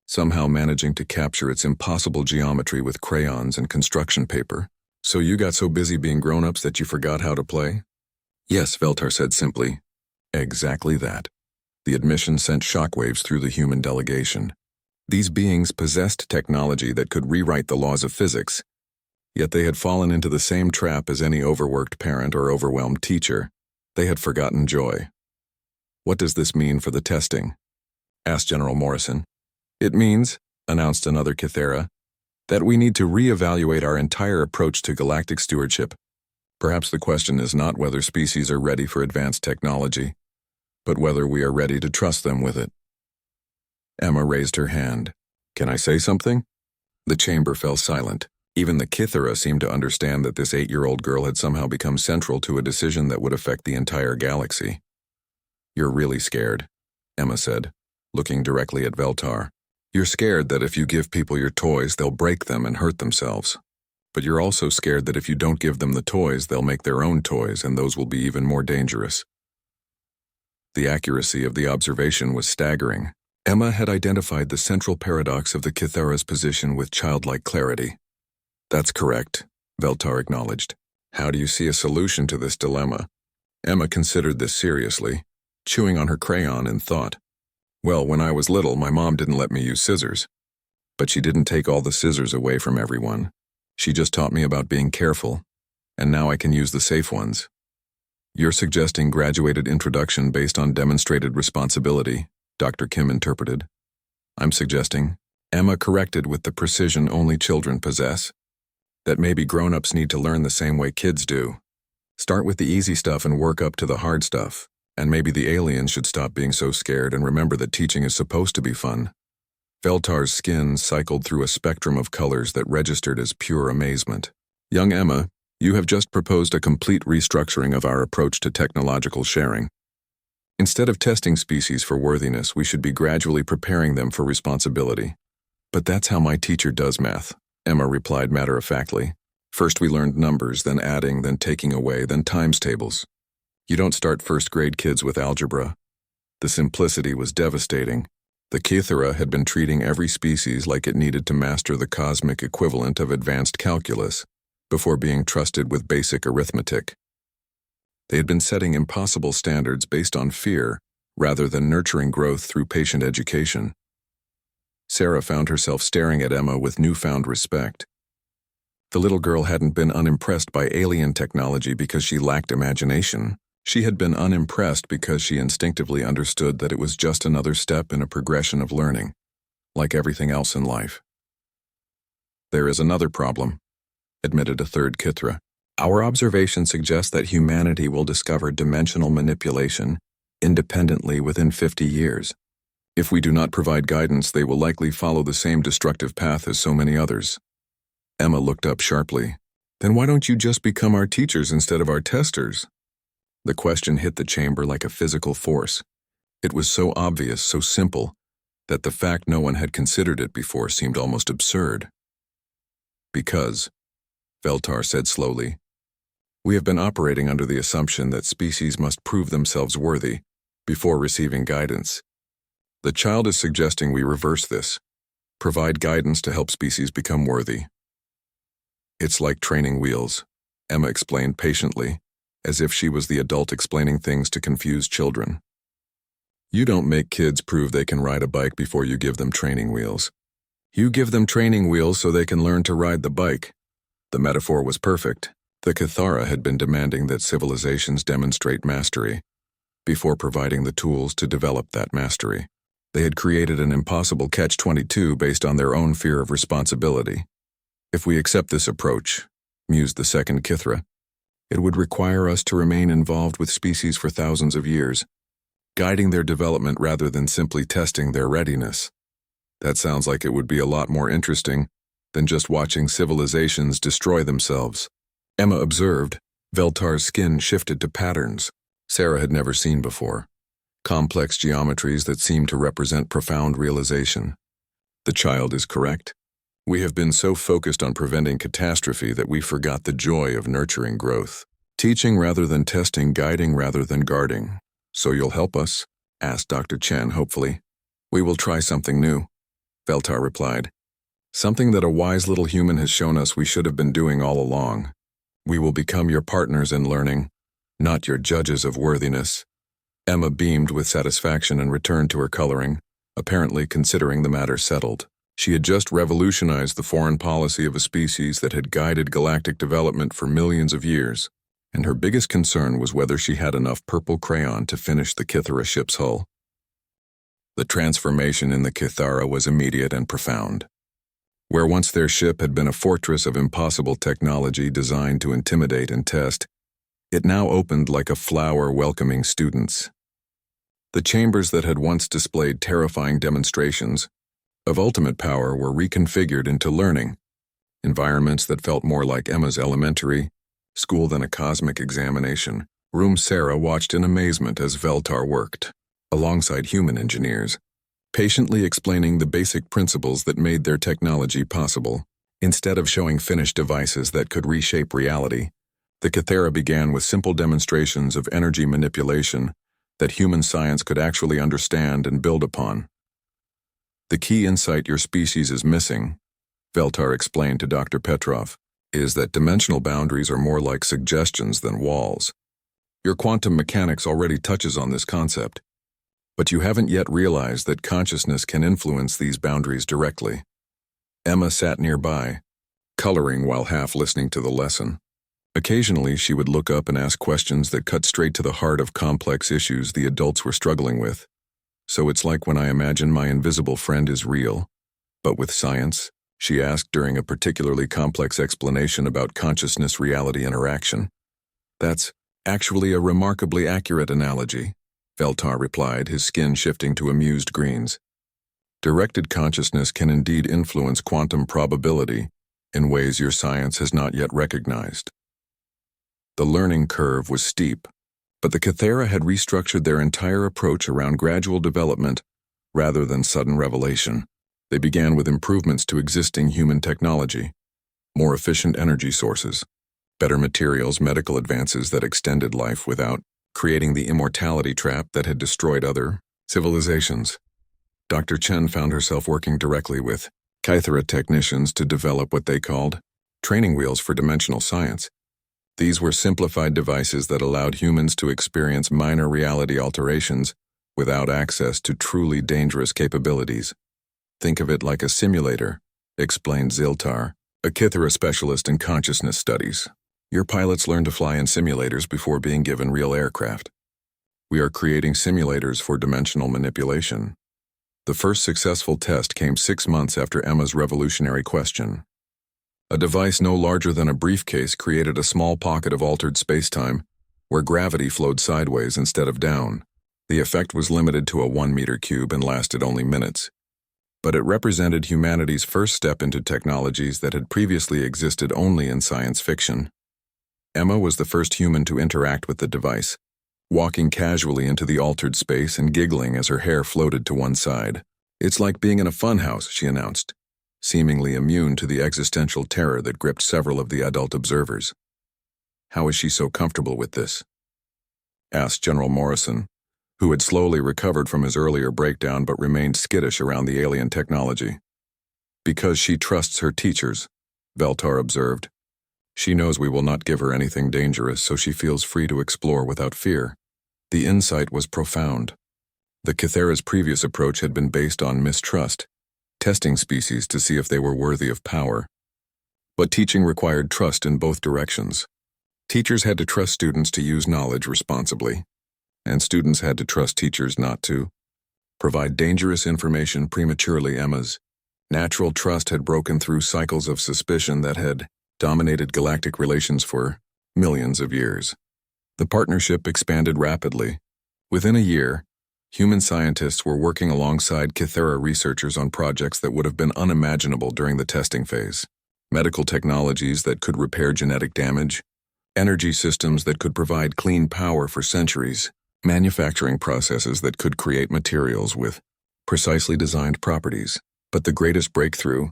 somehow managing to capture its impossible geometry with crayons and construction paper. "So you got so busy being grown-ups that you forgot how to play?" "Yes," Veltar said simply. "Exactly that." The admission sent shockwaves through the human delegation. These beings possessed technology that could rewrite the laws of physics, yet they had fallen into the same trap as any overworked parent or overwhelmed teacher. They had forgotten joy. "What does this mean for the testing?" asked General Morrison. "It means," announced another Cathara, "that we need to reevaluate our entire approach to galactic stewardship. Perhaps the question is not whether species are ready for advanced technology, but whether we are ready to trust them with it." Emma raised her hand. "Can I say something?" The chamber fell silent. Even the Cathara seemed to understand that this 8-year-old girl had somehow become central to a decision that would affect the entire galaxy. "You're really scared," Emma said, looking directly at Veltar. "You're scared that if you give people your toys, they'll break them and hurt themselves. But you're also scared that if you don't give them the toys, they'll make their own toys, and those will be even more dangerous." The accuracy of the observation was staggering. Emma had identified the central paradox of the Cathara's position with childlike clarity. "That's correct," Veltar acknowledged. "How do you see a solution to this dilemma?" Emma considered this seriously, chewing on her crayon in thought. "Well, when I was little, my mom didn't let me use scissors. But she didn't take all the scissors away from everyone. She just taught me about being careful, and now I can use the safe ones." "You're suggesting graduated introduction based on demonstrated responsibility," Dr. Kim interpreted. "I'm suggesting," Emma corrected with the precision only children possess, "that maybe grown-ups need to learn the same way kids do. Start with the easy stuff and work up to the hard stuff, and maybe the aliens should stop being so scared and remember that teaching is supposed to be fun." Veltar's skin cycled through a spectrum of colors that registered as pure amazement. "Young Emma, you have just proposed a complete restructuring of our approach to technological sharing. Instead of testing species for worthiness, we should be gradually preparing them for responsibility. But that's how my teacher does math, Emma replied matter-of-factly. First we learned numbers, then adding, then taking away, then times tables. You don't start first-grade kids with algebra. The simplicity was devastating. The Kythera had been treating every species like it needed to master the cosmic equivalent of advanced calculus before being trusted with basic arithmetic. They had been setting impossible standards based on fear rather than nurturing growth through patient education. Sarah found herself staring at Emma with newfound respect. The little girl hadn't been unimpressed by alien technology because she lacked imagination. She had been unimpressed because she instinctively understood that it was just another step in a progression of learning, like everything else in life. There is another problem, admitted a third Kythera. Our observation suggests that humanity will discover dimensional manipulation independently within 50 years. If we do not provide guidance, they will likely follow the same destructive path as so many others. Emma looked up sharply. Then why don't you just become our teachers instead of our testers? The question hit the chamber like a physical force. It was so obvious, so simple, that the fact no one had considered it before seemed almost absurd. Because, Veltar said slowly, we have been operating under the assumption that species must prove themselves worthy before receiving guidance. The child is suggesting we reverse this, provide guidance to help species become worthy. It's like training wheels, Emma explained patiently, as if she was the adult explaining things to confused children. You don't make kids prove they can ride a bike before you give them training wheels. You give them training wheels so they can learn to ride the bike. The metaphor was perfect. The Kythera had been demanding that civilizations demonstrate mastery before providing the tools to develop that mastery. They had created an impossible catch-22 based on their own fear of responsibility. If we accept this approach, mused the second Kythera, it would require us to remain involved with species for thousands of years, guiding their development rather than simply testing their readiness. That sounds like it would be a lot more interesting than just watching civilizations destroy themselves. Emma observed. Veltar's skin shifted to patterns Sarah had never seen before, complex geometries that seemed to represent profound realization. The child is correct. We have been so focused on preventing catastrophe that we forgot the joy of nurturing growth. Teaching rather than testing, guiding rather than guarding. So you'll help us? Asked Dr. Chen hopefully. We will try something new, Veltar replied. Something that a wise little human has shown us we should have been doing all along. We will become your partners in learning, not your judges of worthiness. Emma beamed with satisfaction and returned to her coloring, apparently considering the matter settled. She had just revolutionized the foreign policy of a species that had guided galactic development for millions of years, and her biggest concern was whether she had enough purple crayon to finish the Kythera ship's hull. The transformation in the Kythera was immediate and profound. Where once their ship had been a fortress of impossible technology designed to intimidate and test, it now opened like a flower welcoming students. The chambers that had once displayed terrifying demonstrations of ultimate power were reconfigured into learning, environments that felt more like Emma's elementary school than a cosmic examination. Sarah watched in amazement as Veltar worked, alongside human engineers, patiently explaining the basic principles that made their technology possible. Instead of showing finished devices that could reshape reality, the Kythera began with simple demonstrations of energy manipulation that human science could actually understand and build upon. The key insight your species is missing, Veltar explained to Dr. Petrov, is that dimensional boundaries are more like suggestions than walls. Your quantum mechanics already touches on this concept, but you haven't yet realized that consciousness can influence these boundaries directly. Emma sat nearby, coloring while half listening to the lesson. Occasionally, she would look up and ask questions that cut straight to the heart of complex issues the adults were struggling with. So it's like when I imagine my invisible friend is real, but with science, she asked during a particularly complex explanation about consciousness-reality interaction. That's actually a remarkably accurate analogy, Veltar replied, his skin shifting to amused greens. Directed consciousness can indeed influence quantum probability in ways your science has not yet recognized. The learning curve was steep, But the Kythera had restructured their entire approach around gradual development rather than sudden revelation. They began with improvements to existing human technology, more efficient energy sources, better materials, medical advances that extended life without creating the immortality trap that had destroyed other civilizations. Dr. Chen found herself working directly with Kythera technicians to develop what they called training wheels for dimensional science. These were simplified devices that allowed humans to experience minor reality alterations without access to truly dangerous capabilities. Think of it like a simulator, explained Ziltar, a Kythera specialist in consciousness studies. Your pilots learn to fly in simulators before being given real aircraft. We are creating simulators for dimensional manipulation. The first successful test came 6 months after Emma's revolutionary question. A device no larger than a briefcase created a small pocket of altered spacetime where gravity flowed sideways instead of down. The effect was limited to a 1-meter cube and lasted only minutes. But it represented humanity's first step into technologies that had previously existed only in science fiction. Emma was the first human to interact with the device, walking casually into the altered space and giggling as her hair floated to one side. "It's like being in a funhouse," she announced, seemingly immune to the existential terror that gripped several of the adult observers. "How is she so comfortable with this?" asked General Morrison, who had slowly recovered from his earlier breakdown but remained skittish around the alien technology. "Because she trusts her teachers," Veltar observed. "She knows we will not give her anything dangerous, so she feels free to explore without fear." The insight was profound. The Kythera's previous approach had been based on mistrust, testing species to see if they were worthy of power. But teaching required trust in both directions. Teachers had to trust students to use knowledge responsibly, and students had to trust teachers not to provide dangerous information prematurely. Emma's natural trust had broken through cycles of suspicion that had dominated galactic relations for millions of years. The partnership expanded rapidly. Within a year, human scientists were working alongside Kythera researchers on projects that would have been unimaginable during the testing phase. Medical technologies that could repair genetic damage, energy systems that could provide clean power for centuries, manufacturing processes that could create materials with precisely designed properties. But the greatest breakthrough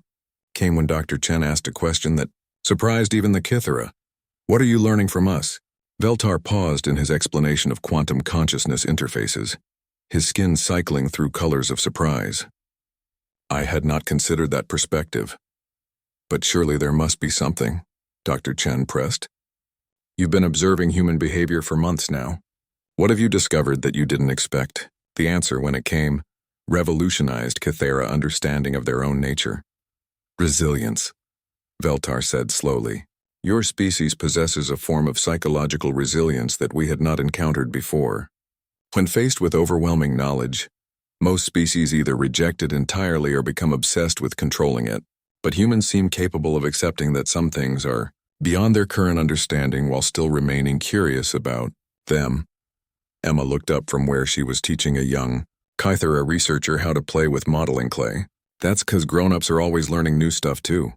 came when Dr. Chen asked a question that surprised even the Kythera. "What are you learning from us?" Veltar paused in his explanation of quantum consciousness interfaces, his skin cycling through colors of surprise. "I had not considered that perspective. But surely there must be something," Dr. Chen pressed. "You've been observing human behavior for months now. What have you discovered that you didn't expect?" The answer, when it came, revolutionized Kythera understanding of their own nature. "Resilience," Veltar said slowly. "Your species possesses a form of psychological resilience that we had not encountered before. When faced with overwhelming knowledge, most species either reject it entirely or become obsessed with controlling it. But humans seem capable of accepting that some things are beyond their current understanding while still remaining curious about them." Emma looked up from where she was teaching a young Kythera researcher how to play with modeling clay. "That's 'cause grown-ups are always learning new stuff too.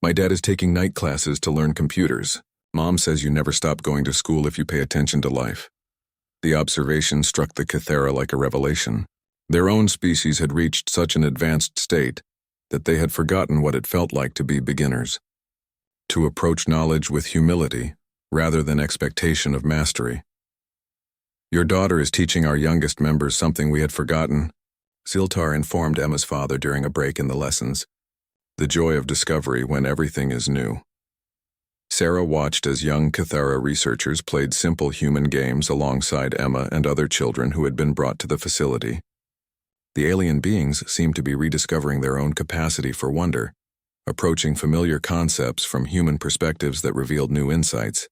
My dad is taking night classes to learn computers. Mom says you never stop going to school if you pay attention to life." The observation struck the Kythera like a revelation. Their own species had reached such an advanced state that they had forgotten what it felt like to be beginners. To approach knowledge with humility, rather than expectation of mastery. "Your daughter is teaching our youngest members something we had forgotten," Ziltar informed Emma's father during a break in the lessons. "The joy of discovery when everything is new." Sarah watched as young Kythera researchers played simple human games alongside Emma and other children who had been brought to the facility. The alien beings seemed to be rediscovering their own capacity for wonder, approaching familiar concepts from human perspectives that revealed new insights.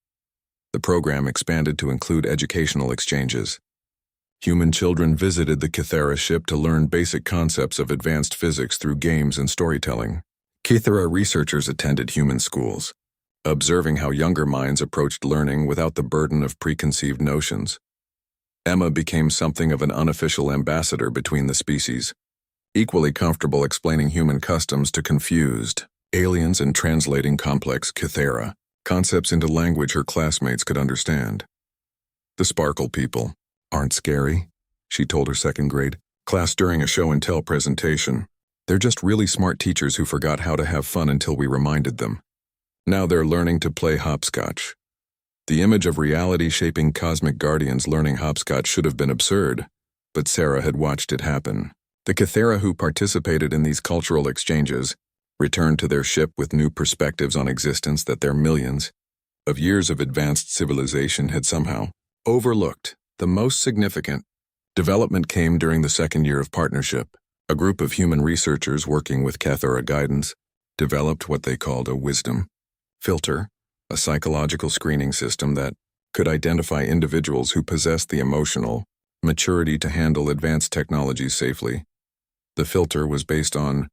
The program expanded to include educational exchanges. Human children visited the Kythera ship to learn basic concepts of advanced physics through games and storytelling. Kythera researchers attended human schools, observing how younger minds approached learning without the burden of preconceived notions. Emma became something of an unofficial ambassador between the species, equally comfortable explaining human customs to confused aliens and translating complex Kythera concepts into language her classmates could understand. The Sparkle people aren't scary, she told her second grade class during a show-and-tell presentation. They're just really smart teachers who forgot how to have fun until we reminded them. Now they're learning to play hopscotch. The image of reality-shaping cosmic guardians learning hopscotch should have been absurd, but Sarah had watched it happen. The Kythera who participated in these cultural exchanges returned to their ship with new perspectives on existence that their millions of years of advanced civilization had somehow overlooked. The most significant development came during the second year of partnership. A group of human researchers working with Kythera guidance developed what they called a wisdom filter, a psychological screening system that could identify individuals who possessed the emotional maturity to handle advanced technologies safely. The filter was based on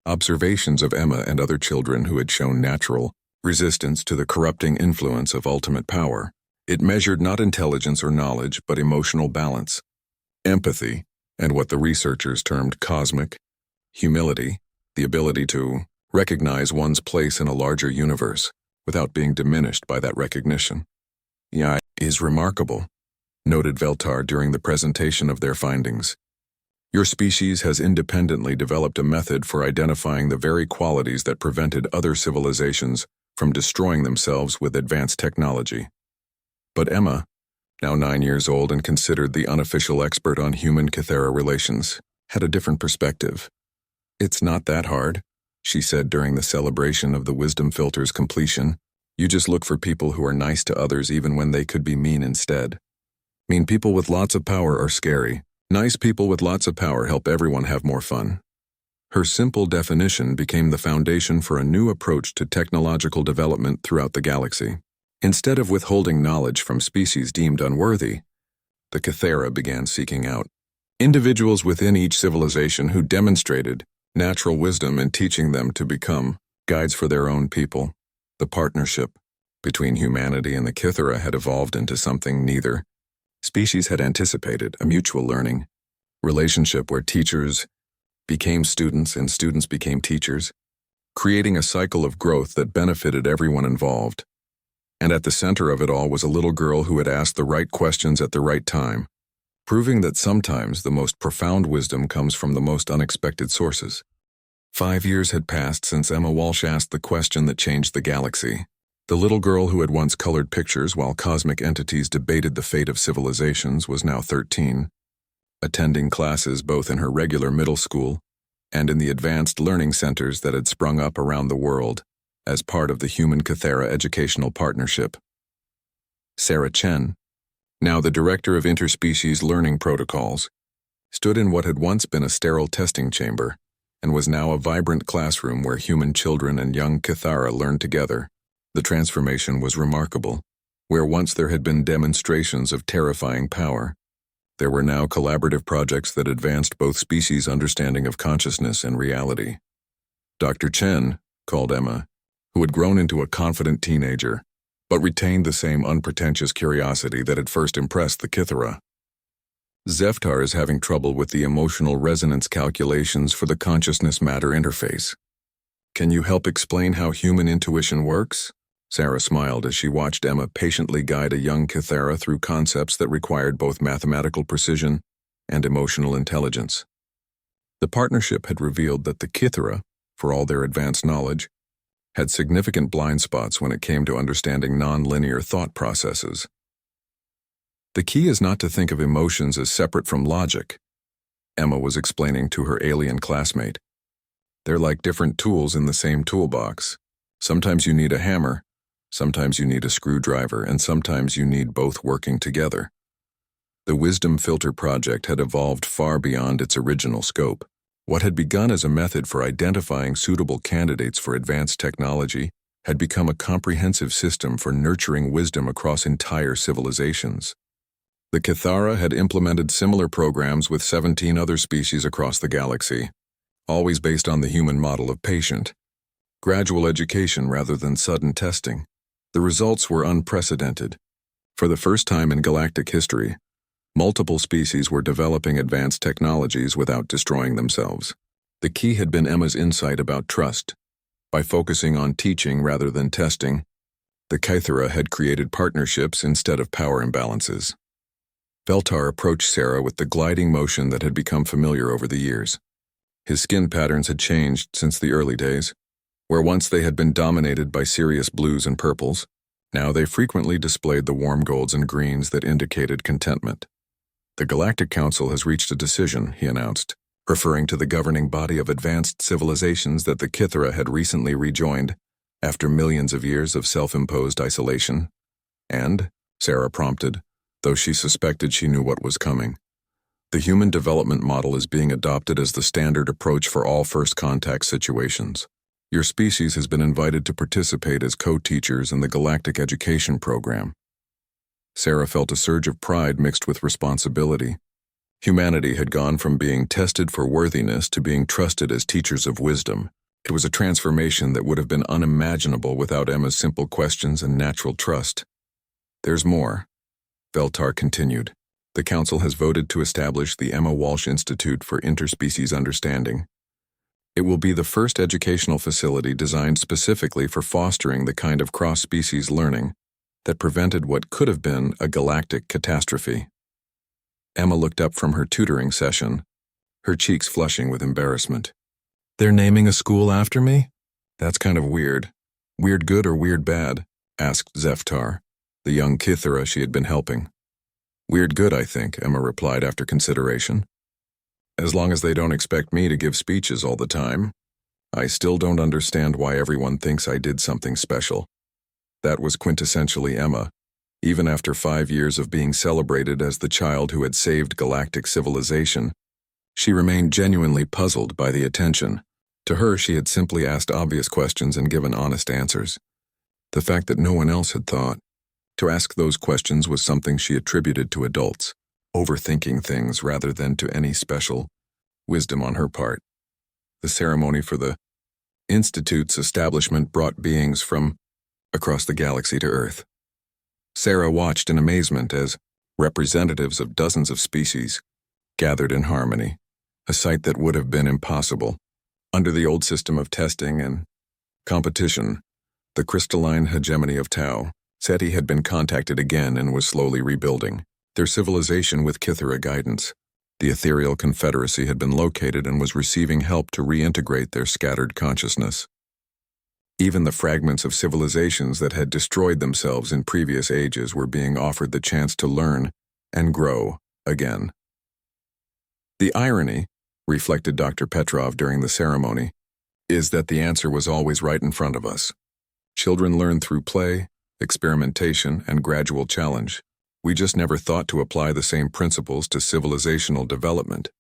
observations of Emma and other children who had shown natural resistance to the corrupting influence of ultimate power. It measured not intelligence or knowledge, but emotional balance, empathy, and what the researchers termed cosmic humility, the ability to recognize one's place in a larger universe without being diminished by that recognition. "Yeah, is remarkable," noted Veltar during the presentation of their findings. "Your species has independently developed a method for identifying the very qualities that prevented other civilizations from destroying themselves with advanced technology." But Emma, now 9 years old and considered the unofficial expert on human-Kythera relations, had a different perspective. "It's not that hard," she said during the celebration of the wisdom filter's completion. "You just look for people who are nice to others even when they could be mean instead. Mean people with lots of power are scary. Nice people with lots of power help everyone have more fun." Her simple definition became the foundation for a new approach to technological development throughout the galaxy. Instead of withholding knowledge from species deemed unworthy, the Kythera began seeking out individuals within each civilization who demonstrated natural wisdom and teaching them to become guides for their own people. The partnership between humanity and the Kythera had evolved into something neither species had anticipated, a mutual learning relationship where teachers became students and students became teachers, creating a cycle of growth that benefited everyone involved. And at the center of it all was a little girl who had asked the right questions at the right time, proving that sometimes the most profound wisdom comes from the most unexpected sources. 5 years had passed since Emma Walsh asked the question that changed the galaxy. The little girl who had once colored pictures while cosmic entities debated the fate of civilizations was now 13, attending classes both in her regular middle school and in the advanced learning centers that had sprung up around the world as part of the Human-Kythera Educational Partnership. Sarah Chen, now the director of interspecies learning protocols, stood in what had once been a sterile testing chamber and was now a vibrant classroom where human children and young Kythera learned together. The transformation was remarkable. Where once there had been demonstrations of terrifying power, there were now collaborative projects that advanced both species' understanding of consciousness and reality. Dr. Chen, called Emma, who had grown into a confident teenager, but retained the same unpretentious curiosity that had first impressed the Kythera. "Zeftar is having trouble with the emotional resonance calculations for the consciousness-matter interface. Can you help explain how human intuition works?" Sarah smiled as she watched Emma patiently guide a young Kythera through concepts that required both mathematical precision and emotional intelligence. The partnership had revealed that the Kythera, for all their advanced knowledge, had significant blind spots when it came to understanding non-linear thought processes. "The key is not to think of emotions as separate from logic," Emma was explaining to her alien classmate. "They're like different tools in the same toolbox. Sometimes you need a hammer, sometimes you need a screwdriver, and sometimes you need both working together." The Wisdom Filter project had evolved far beyond its original scope. What had begun as a method for identifying suitable candidates for advanced technology had become a comprehensive system for nurturing wisdom across entire civilizations. The Kythera had implemented similar programs with 17 other species across the galaxy, always based on the human model of patient, gradual education rather than sudden testing. The results were unprecedented. For the first time in galactic history, multiple species were developing advanced technologies without destroying themselves. The key had been Emma's insight about trust. By focusing on teaching rather than testing, the Kythera had created partnerships instead of power imbalances. Veltar approached Sarah with the gliding motion that had become familiar over the years. His skin patterns had changed since the early days, where once they had been dominated by serious blues and purples. Now they frequently displayed the warm golds and greens that indicated contentment. The Galactic Council has reached a decision, he announced, referring to the governing body of advanced civilizations that the Kythera had recently rejoined after millions of years of self-imposed isolation. And, Sarah prompted, though she suspected she knew what was coming, the human development model is being adopted as the standard approach for all first contact situations. Your species has been invited to participate as co-teachers in the Galactic Education Program. Sarah felt a surge of pride mixed with responsibility. Humanity had gone from being tested for worthiness to being trusted as teachers of wisdom. It was a transformation that would have been unimaginable without Emma's simple questions and natural trust. There's more, Veltar continued. The Council has voted to establish the Emma Walsh Institute for Interspecies Understanding. It will be the first educational facility designed specifically for fostering the kind of cross-species learning that prevented what could have been a galactic catastrophe. Emma looked up from her tutoring session, her cheeks flushing with embarrassment. They're naming a school after me? That's kind of weird. Weird good or weird bad? Asked Zeftar, the young Kythera she had been helping. Weird good, I think, Emma replied after consideration. As long as they don't expect me to give speeches all the time. I still don't understand why everyone thinks I did something special. That was quintessentially Emma, even after 5 years of being celebrated as the child who had saved galactic civilization. She remained genuinely puzzled by the attention. To her, she had simply asked obvious questions and given honest answers. The fact that no one else had thought to ask those questions was something she attributed to adults, overthinking things rather than to any special wisdom on her part. The ceremony for the Institute's establishment brought beings from across the galaxy to Earth. Sarah watched in amazement as representatives of dozens of species gathered in harmony, a sight that would have been impossible under the old system of testing and competition. The crystalline hegemony of Tau, SETI had been contacted again and was slowly rebuilding their civilization with Kythera guidance. The ethereal confederacy had been located and was receiving help to reintegrate their scattered consciousness. Even the fragments of civilizations that had destroyed themselves in previous ages were being offered the chance to learn and grow again. The irony, reflected Dr. Petrov during the ceremony, is that the answer was always right in front of us. Children learn through play, experimentation, and gradual challenge. We just never thought to apply the same principles to civilizational development.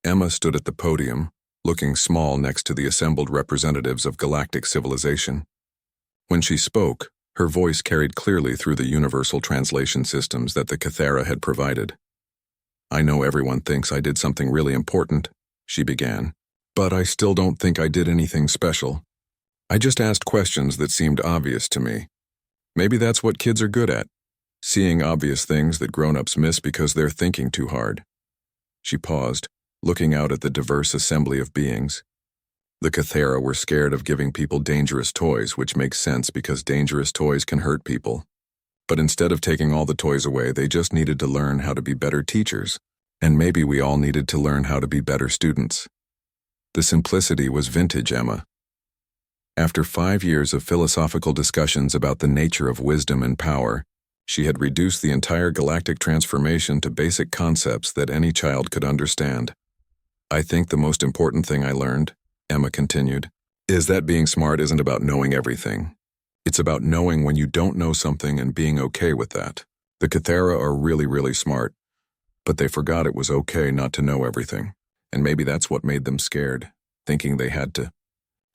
Emma stood at the podium, looking small next to the assembled representatives of galactic civilization. When she spoke, her voice carried clearly through the universal translation systems that the Kythera had provided. I know everyone thinks I did something really important, she began, but I still don't think I did anything special. I just asked questions that seemed obvious to me. Maybe that's what kids are good at, seeing obvious things that grown-ups miss because they're thinking too hard. She paused, looking out at the diverse assembly of beings. The Kythera were scared of giving people dangerous toys, which makes sense because dangerous toys can hurt people. But instead of taking all the toys away, they just needed to learn how to be better teachers, and maybe we all needed to learn how to be better students. The simplicity was vintage Emma. After 5 years of philosophical discussions about the nature of wisdom and power, she had reduced the entire galactic transformation to basic concepts that any child could understand. I think the most important thing I learned, Emma continued, is that being smart isn't about knowing everything. It's about knowing when you don't know something and being okay with that. The Kythera are really, really smart, but they forgot it was okay not to know everything. And maybe that's what made them scared, thinking they had to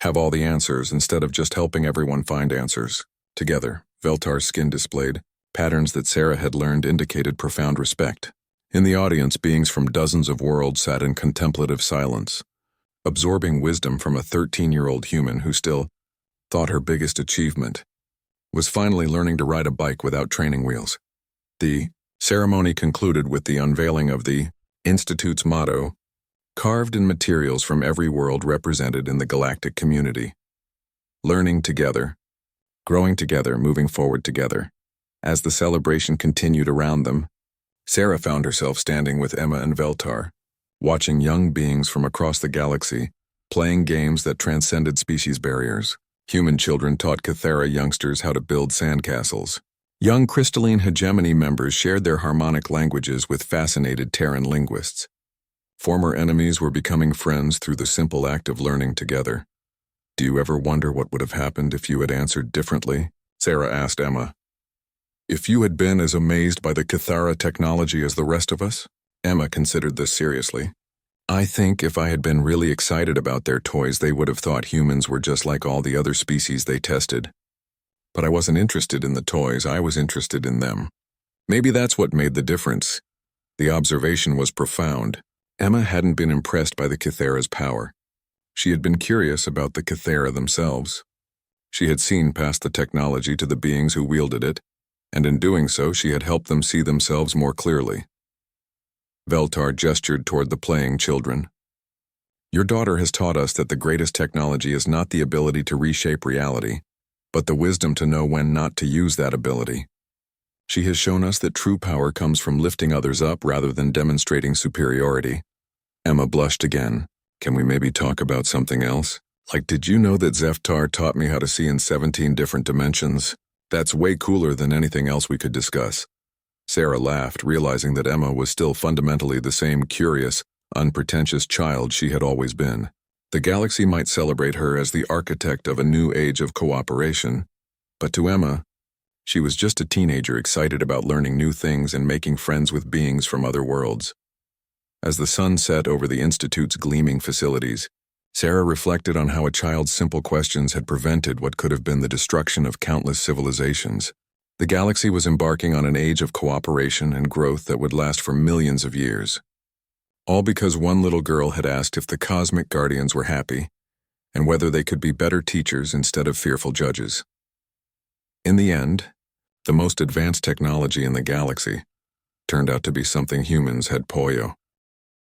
have all the answers instead of just helping everyone find answers. Together, Veltar's skin displayed patterns that Sarah had learned indicated profound respect. In the audience, beings from dozens of worlds sat in contemplative silence, absorbing wisdom from a 13-year-old human who still thought her biggest achievement was finally learning to ride a bike without training wheels. The ceremony concluded with the unveiling of the Institute's motto, carved in materials from every world represented in the galactic community. Learning together, growing together, moving forward together. As the celebration continued around them, Sarah found herself standing with Emma and Veltar, watching young beings from across the galaxy, playing games that transcended species barriers. Human children taught Cathera youngsters how to build sandcastles. Young crystalline hegemony members shared their harmonic languages with fascinated Terran linguists. Former enemies were becoming friends through the simple act of learning together. Do you ever wonder what would have happened if you had answered differently? Sarah asked Emma. If you had been as amazed by the Cathara technology as the rest of us? Emma considered this seriously. I think if I had been really excited about their toys, they would have thought humans were just like all the other species they tested. But I wasn't interested in the toys, I was interested in them. Maybe that's what made the difference. The observation was profound. Emma hadn't been impressed by the Cathera's power. She had been curious about the Cathera themselves. She had seen past the technology to the beings who wielded it, and in doing so she had helped them see themselves more clearly. Veltar gestured toward the playing children. Your daughter has taught us that the greatest technology is not the ability to reshape reality, but the wisdom to know when not to use that ability. She has shown us that true power comes from lifting others up rather than demonstrating superiority. Emma blushed again. Can we maybe talk about something else? Like, did you know that Zeftar taught me how to see in 17 different dimensions? That's way cooler than anything else we could discuss. Sarah laughed, realizing that Emma was still fundamentally the same curious, unpretentious child she had always been. The galaxy might celebrate her as the architect of a new age of cooperation, but to Emma, she was just a teenager excited about learning new things and making friends with beings from other worlds. As the sun set over the Institute's gleaming facilities, Sarah reflected on how a child's simple questions had prevented what could have been the destruction of countless civilizations. The galaxy was embarking on an age of cooperation and growth that would last for millions of years. All because one little girl had asked if the cosmic guardians were happy, and whether they could be better teachers instead of fearful judges. In the end, the most advanced technology in the galaxy turned out to be something humans had polio.